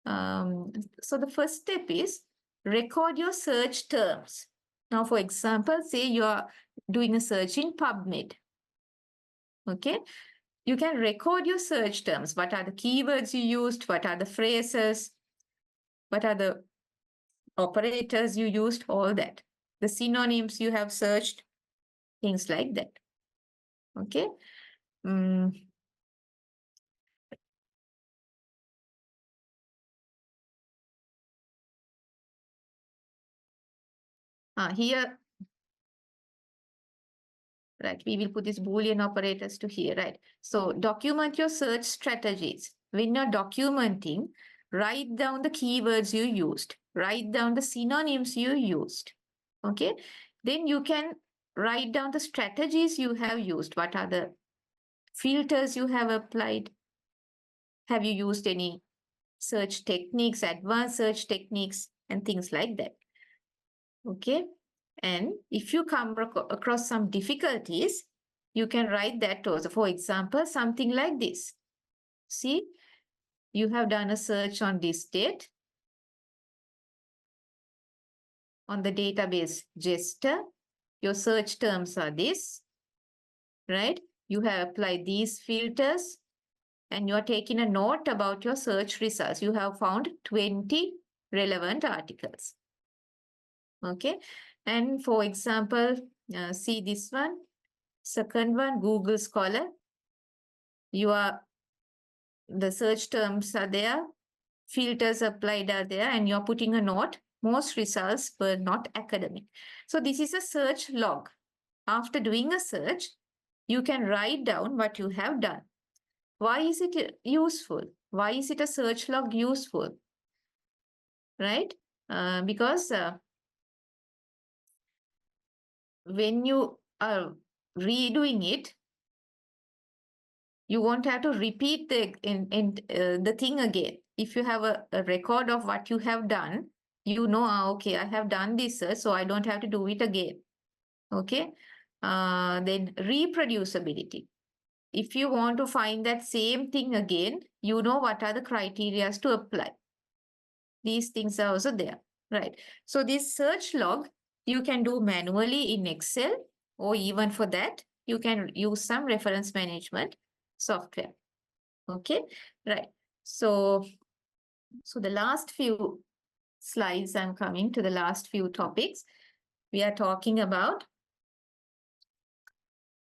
So the first step is record your search terms. Now, for example, say you are doing a search in PubMed. Okay, you can record your search terms. What are the keywords you used? What are the phrases? What are the operators you used? All that. The synonyms you have searched, things like that. Okay. Here, right, we will put these Boolean operators to here, right? So document your search strategies. When you're documenting, write down the keywords you used, write down the synonyms you used, okay? Then you can write down the strategies you have used. What are the filters you have applied? Have you used any search techniques, advanced search techniques, and things like that, okay? And if you come across some difficulties, you can write that also. For example, something like this. See, you have done a search on this date on the database Jester. Your search terms are this, right? You have applied these filters and you are taking a note about your search results. You have found 20 relevant articles. Okay. And for example, see this one. Second one, Google Scholar. The search terms are there, filters applied are there, and you're putting a note. Most results were not academic. So this is a search log. After doing a search, you can write down what you have done. Why is it useful? Why is it a search log useful? Right? Because when you are redoing it, you won't have to repeat the thing again. If you have a record of what you have done, you know, okay, I have done this, so I don't have to do it again. Okay. Then reproducibility. If you want to find that same thing again, you know what are the criteria to apply. These things are also there, right? So this search log, you can do manually in Excel, or even for that, you can use some reference management software. Okay, right. So the last few slides, I'm coming to the last few topics. We are talking about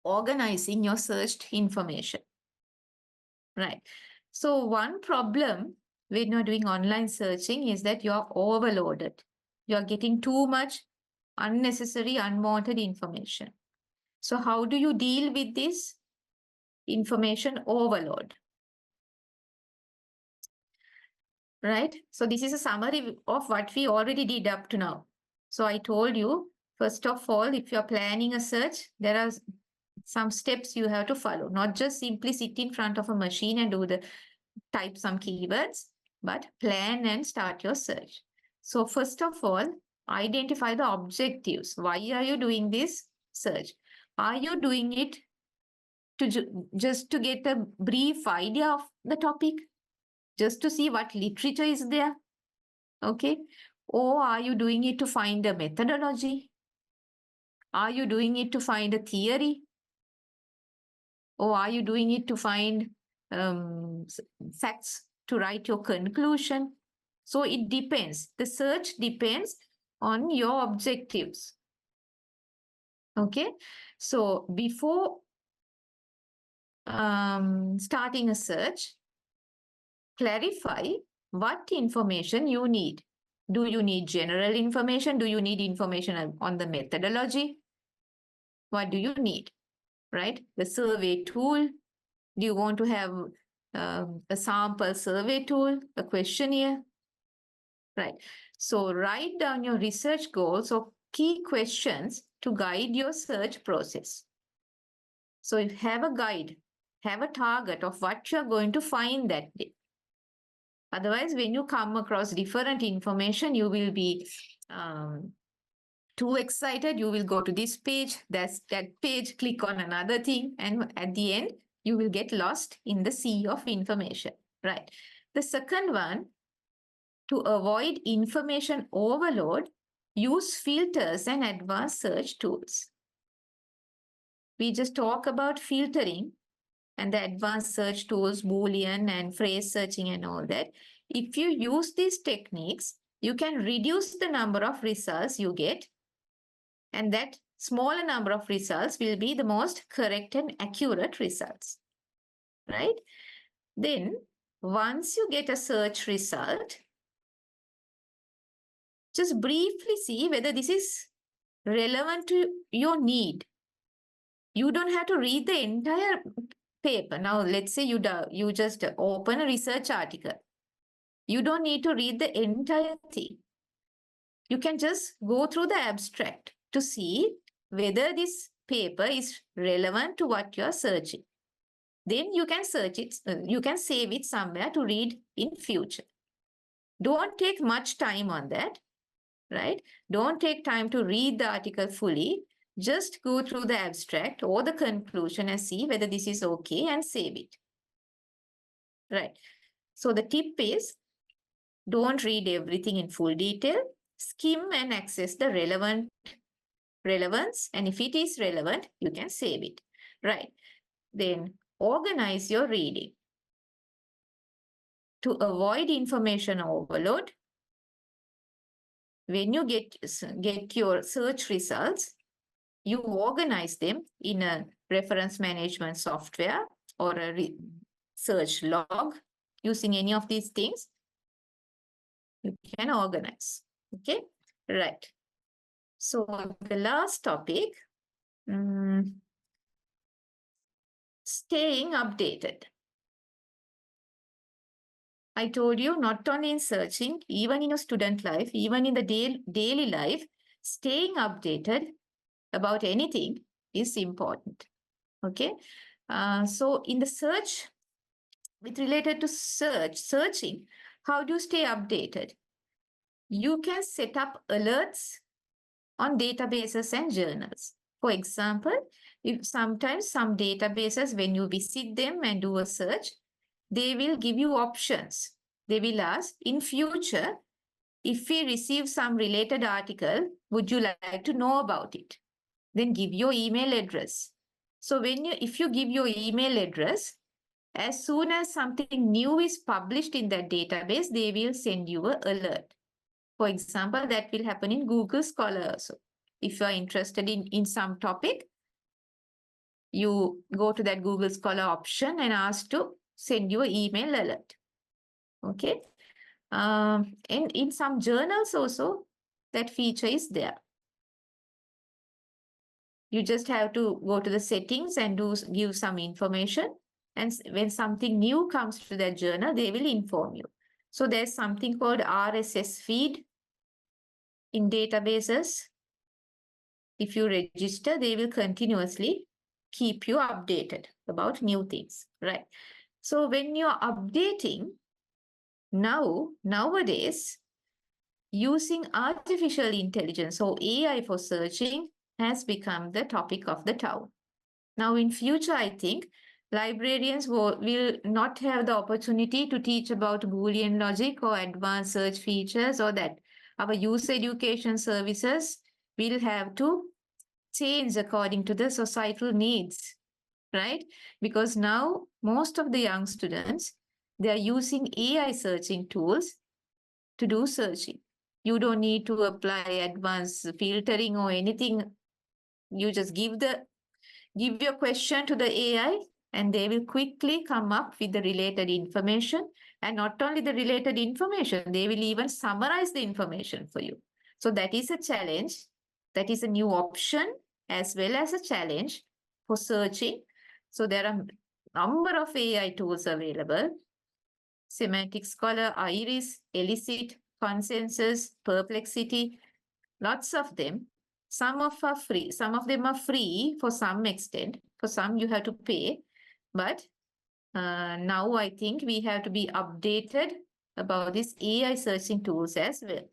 organizing your searched information. Right. So one problem when you're doing online searching is that you're overloaded. You're getting too much unnecessary, unwanted information. So how do you deal with this information overload? Right? So this is a summary of what we already did up to now. So I told you, first of all, if you're planning a search, there are some steps you have to follow, not just simply sit in front of a machine and type some keywords, but plan and start your search. So first of all, identify the objectives. Why are you doing this search? Are you doing it just to get a brief idea of the topic? Just to see what literature is there? Okay. Or are you doing it to find a methodology? Are you doing it to find a theory? Or are you doing it to find facts to write your conclusion? So it depends. The search depends on your objectives. Okay. So before starting a search, clarify what information you need. Do you need general information? Do you need information on the methodology? What do you need? Right? The survey tool. Do you want to have a sample survey tool, a questionnaire? Right. So write down your research goals or key questions to guide your search process. So you have a guide, have a target of what you're going to find that day. Otherwise, when you come across different information, you will be too excited. You will go to this page, that page, click on another thing, and at the end, you will get lost in the sea of information. Right. The second one, to avoid information overload, use filters and advanced search tools. We just talk about filtering and the advanced search tools, Boolean and phrase searching and all that. If you use these techniques, you can reduce the number of results you get, and that smaller number of results will be the most correct and accurate results. Right? Then, once you get a search result, just briefly see whether this is relevant to your need. You don't have to read the entire paper. Now, let's say you just open a research article. You don't need to read the entire thing. You can just go through the abstract to see whether this paper is relevant to what you're searching. Then you can search it, you can save it somewhere to read in future. Don't take much time on that, right? Don't take time to read the article fully. Just go through the abstract or the conclusion and see whether this is okay and save it. Right. So the tip is, don't read everything in full detail. Skim and access the relevant relevance, and if it is relevant, you can save it, right? Then organize your reading. To avoid information overload, when you get your search results, you organize them in a reference management software or a search log. Using any of these things, you can organize. Okay, right. So the last topic, staying updated. I told you, not only in searching, even in your student life, even in the daily life, staying updated about anything is important. Okay. So in the search, with related to searching, how do you stay updated? You can set up alerts on databases and journals. For example, if sometimes some databases, when you visit them and do a search, they will give you options. They will ask, in future, if we receive some related article, would you like to know about it? Then give your email address. So if you give your email address, as soon as something new is published in that database, they will send you an alert. For example, that will happen in Google Scholar also. If you are interested in some topic, you go to that Google Scholar option and ask to send you an email alert. Okay. And in some journals also, that feature is there. You just have to go to the settings and give some information. And when something new comes to that journal, they will inform you. So there's something called RSS feed in databases. If you register, they will continuously keep you updated about new things, right? So when you're updating, nowadays, using artificial intelligence or AI for searching has become the topic of the town. Now in future, I think librarians will not have the opportunity to teach about Boolean logic or advanced search features or that. Our user education services will have to change according to the societal needs, right? Because now most of the young students, they are using AI searching tools to do searching. You don't need to apply advanced filtering or anything. You just give your question to the AI and they will quickly come up with the related information. And not only the related information, they will even summarize the information for you. So that is a challenge. That is a new option as well as a challenge for searching. So there are a number of AI tools available. Semantic Scholar, Iris, Elicit, Consensus, Perplexity, lots of them. Some of them are free for some extent. For some, you have to pay. But now I think we have to be updated about these AI searching tools as well.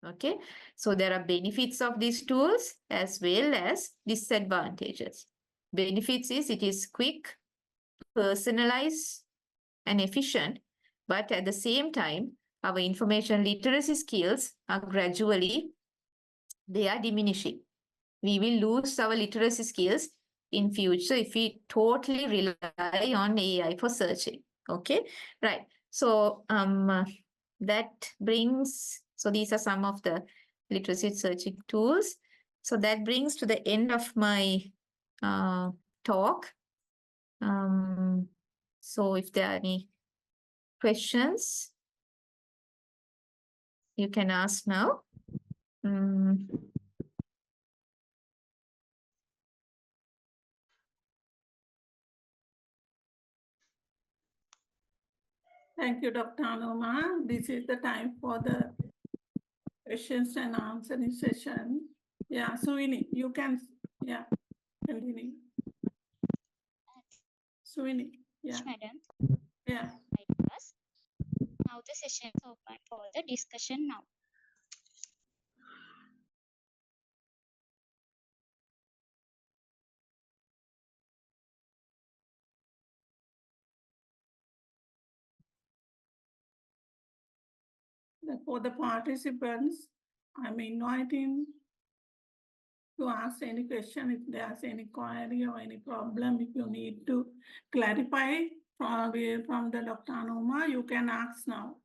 Okay, so there are benefits of these tools as well as disadvantages. Benefits is it is quick, personalized, and efficient, but at the same time, our information literacy skills are they are diminishing. We will lose our literacy skills in future if we totally rely on AI for searching. Okay, right. So so these are some of the literacy searching tools. So that brings to the end of my talk. So if there are any questions, you can ask now. Thank you, Dr. Anoma. This is the time for the questions and answering session. Yeah, Suini, you can, continue. Suini, yeah. Madam. Yeah. Now the session is open for the discussion now. For the participants, I'm inviting to ask any question if there's any query or any problem. If you need to clarify from the Dr. Anoma, you can ask now.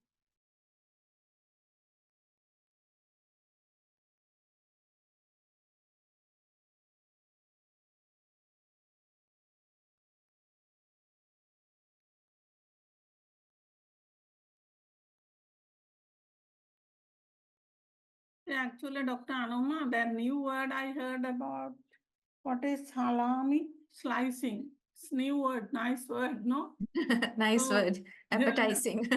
Yeah, actually, Dr. Anoma, that new word I heard about, what is salami slicing? It's new word, nice word, no? Nice So, word, appetizing.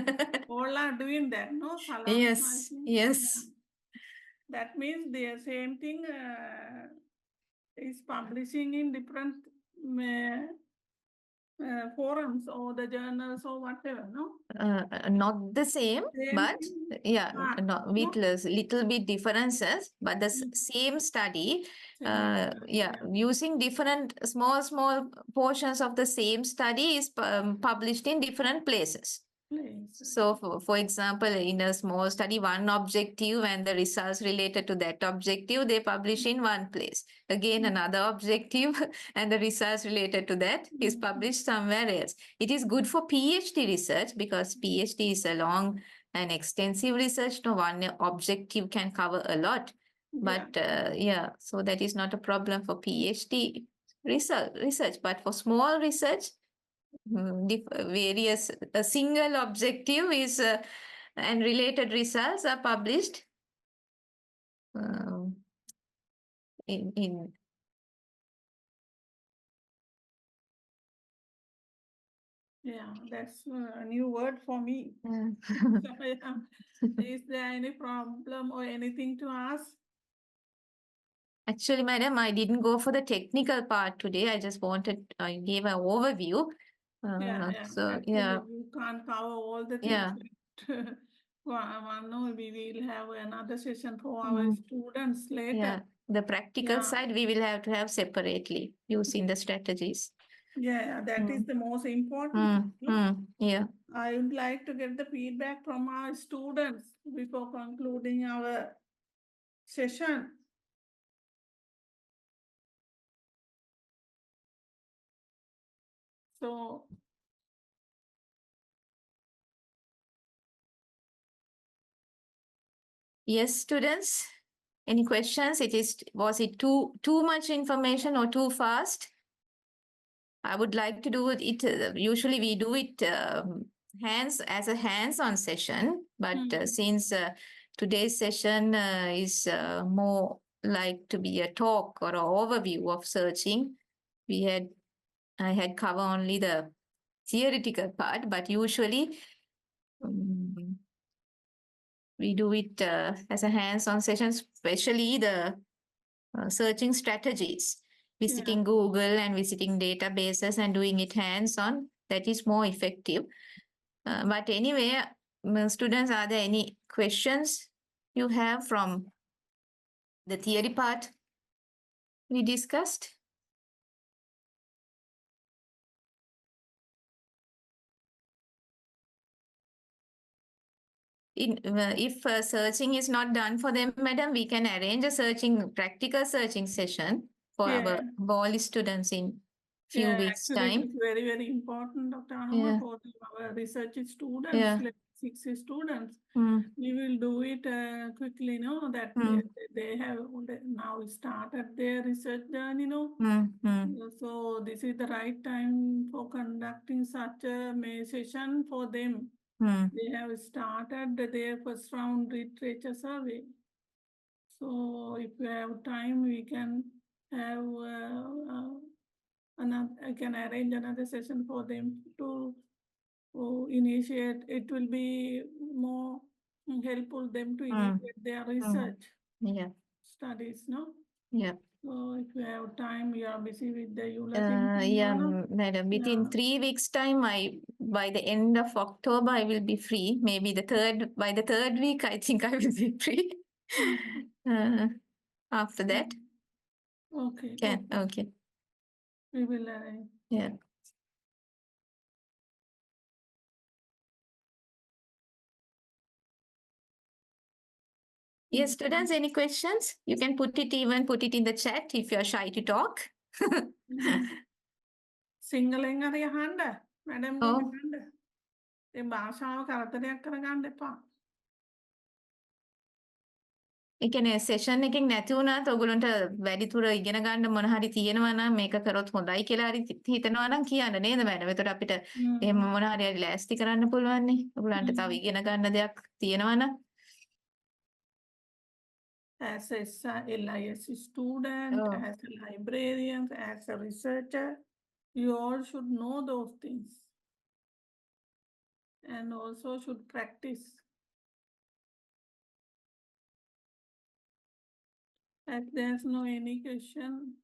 all are doing that, no? Salami Yes, slicing. yes. That means the same thing is publishing in different forums or the journals or whatever, no? Not the same, Same but thing. yeah, with No? little bit differences, but the same study, Same, yeah, using different small portions of the same study is published in different places. place. So, for example, in a small study, one objective and the results related to that objective, they publish in one place. Again, another objective and the results related to that is published somewhere else. It is good for PhD research because PhD is a long and extensive research. No one objective can cover a lot. But yeah, so that is not a problem for PhD research. But for small research, various a single objective is and related results are published um, in Yeah, that's a new word for me. Is there any problem or anything to ask? Actually, madam, I didn't go for the technical part today. I just I gave an overview. So Actually, yeah, you can't cover all the yeah. things. No, we will have another session for our students later. Yeah, the practical Yeah. side we will have to have separately using the strategies. Yeah, that is the most important. Yeah. I would like to get the feedback from our students before concluding our session. So, yes, students, any questions? Was it too much information or too fast? I would like to do it. Usually we do it as a hands-on session, but since today's session is more like to be a talk or an overview of searching, I had covered only the theoretical part, but usually we do it as a hands-on session, especially the searching strategies, visiting Google and visiting databases and doing it hands-on. That is more effective. But anyway, students, are there any questions you have from the theory part we discussed? If searching is not done for them, madam, we can arrange a practical searching session for our all students in few weeks' actually, time. it is very, very important, Dr. Anoma, for our research students, like 6 students. We will do it quickly, that they have now started their research journey, So this is the right time for conducting such a session for them. They have started their first round literature survey. So if we have time, we can have I can arrange another session for them to initiate. It will be more helpful them to initiate their research studies, no? Yeah. So if you have time, you are busy with the ULA. Yeah, madam. Within 3 weeks' time, by the end of October, I will be free. Maybe by the third week, I think I will be free. After that. Okay. Okay. We will arrange. Yeah. Yes, students, any questions? You can put it in the chat if you're shy to talk. සිංහලෙන් හරි අහන්න madam Oh. ගන්න. ඒ භාෂාව කරදරයක් කරගන්න එපා. ඒ කියන්නේ session එකකින් නැති වුණත් ඔයගොල්ලන්ට වැඩිපුර ඉගෙන ගන්න මොන හරි තියෙනවා නම් මේක කරොත් හොඳයි කියලා හරි හිතනවා නම් කියන්න නේද මැඩම්? එතකොට අපිට එහෙම මොන හරි ලෑස්ති කරන්න පුළුවන් නේ. ඔයගොල්ලන්ට තව ඉගෙන ගන්න දෙයක් තියෙනවා නම්. As a LIS student, as a librarian, as a researcher, you all should know those things and also should practice. If there's no any question,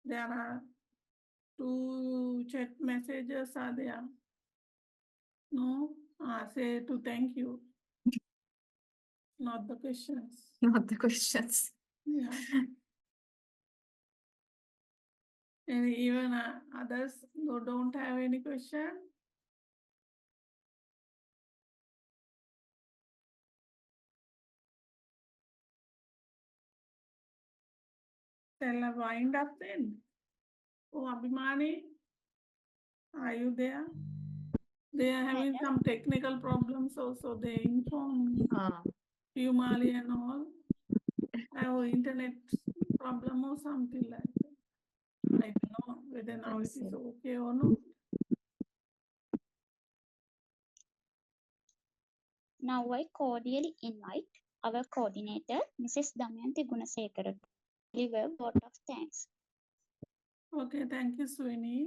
there are 2 chat messages are there. No, say to thank you. Not the questions. Not the questions. Yeah. And even others who don't have any question. Shall I wind up then? Oh, Abhimani, are you there? They are having some technical problems also. They inform me. Humali and all. Have internet problem or something like that. I don't know whether now it is okay or not. Now I cordially invite our coordinator, Mrs. Damayanti Gunasekara, to deliver vote of thanks. Okay, thank you, Swini.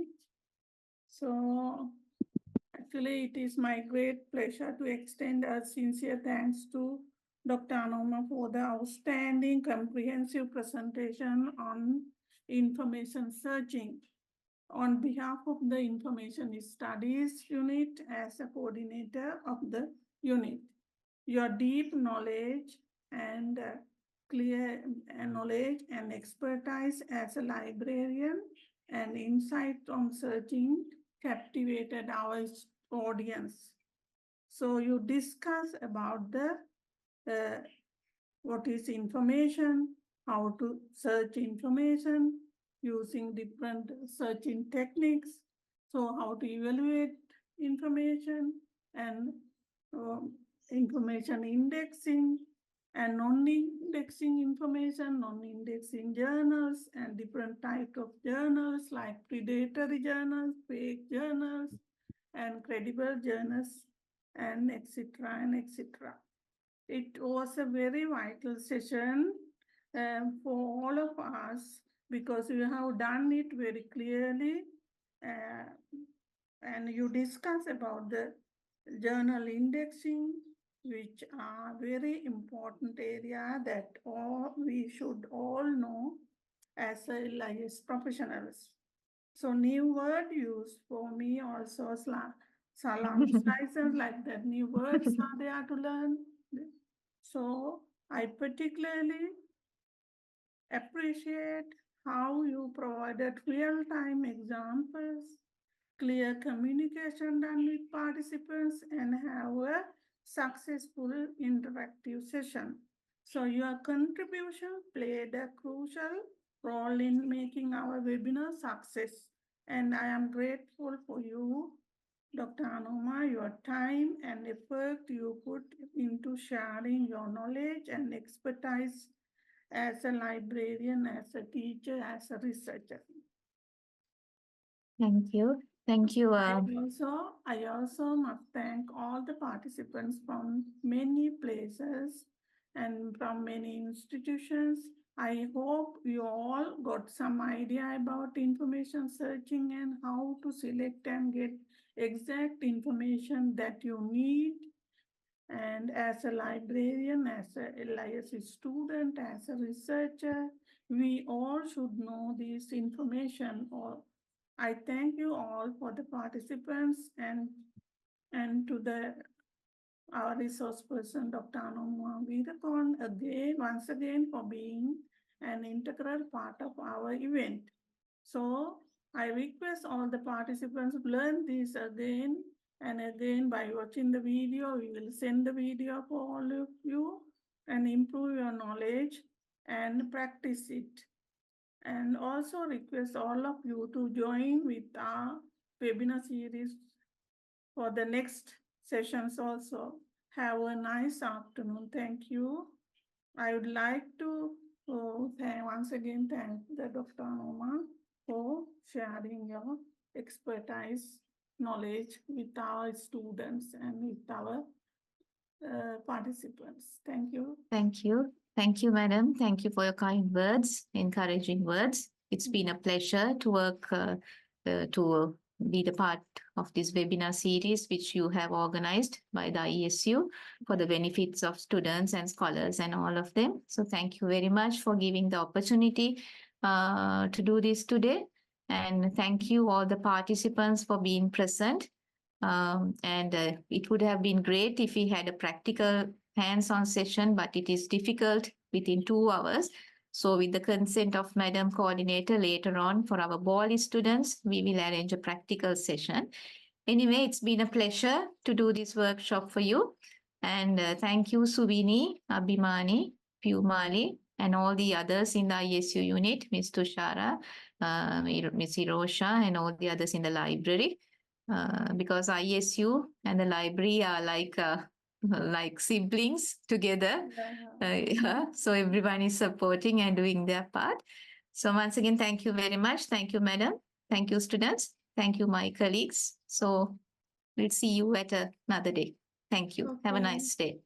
So, actually, it is my great pleasure to extend a sincere thanks to Dr. Anoma for the outstanding comprehensive presentation on information searching. On behalf of the Information Studies Unit as a coordinator of the unit, your deep knowledge and clear knowledge and expertise as a librarian and insight on searching captivated our audience. So you discuss about the what is information, how to search information using different searching techniques. So how to evaluate information and information indexing and non-indexing information, non-indexing journals and different types of journals like predatory journals, fake journals, and credible journals, and etc. and etc. It was a very vital session for all of us because you have done it very clearly and you discuss about the journal indexing, which are very important area that we should all know as LIS professionals. So new word used for me also salam slices like that. New words are there to learn. So I particularly appreciate how you provided real-time examples, clear communication done with participants, and have a successful interactive session. So your contribution played a crucial role in making our webinar success. And I am grateful for you, Dr. Anoma, your time and effort you put into sharing your knowledge and expertise as a librarian, as a teacher, as a researcher. Thank you. Thank you. I also must thank all the participants from many places and from many institutions. I hope you all got some idea about information searching and how to select and get exact information that you need. And as a librarian, as a LIS student, as a researcher, we all should know this information. I thank you all for the participants and to our resource person, Dr. Anoma Weerakoon, once again for being an integral part of our event. So I request all the participants to learn this again and again by watching the video. We will send the video for all of you and improve your knowledge and practice it. And also request all of you to join with our webinar series for the next sessions also. Have a nice afternoon. Thank you. I would like to once again thank the Dr. Anoma for sharing your expertise, knowledge with our students and with our participants. Thank you. Thank you. Thank you, madam. Thank you for your kind words, encouraging words. It's been a pleasure to work, to be the part of this webinar series, which you have organized by the ISU for the benefits of students and scholars and all of them. So thank you very much for giving the opportunity to do this today. And thank you all the participants for being present. And it would have been great if we had a practical hands-on session, but it is difficult within 2 hours. So with the consent of Madam Coordinator, later on for our BOLI students, we will arrange a practical session. Anyway, it's been a pleasure to do this workshop for you. And thank you, Suvini, Abhimani, Pumali, and all the others in the ISU unit, Ms. Tushara, Ms. Hirosha, and all the others in the library. Because ISU and the library are like siblings together. Yeah. So everyone is supporting and doing their part. So once again, thank you very much. Thank you, madam. Thank you, students. Thank you, my colleagues. So we'll see you at another day. Thank you. Have a nice day.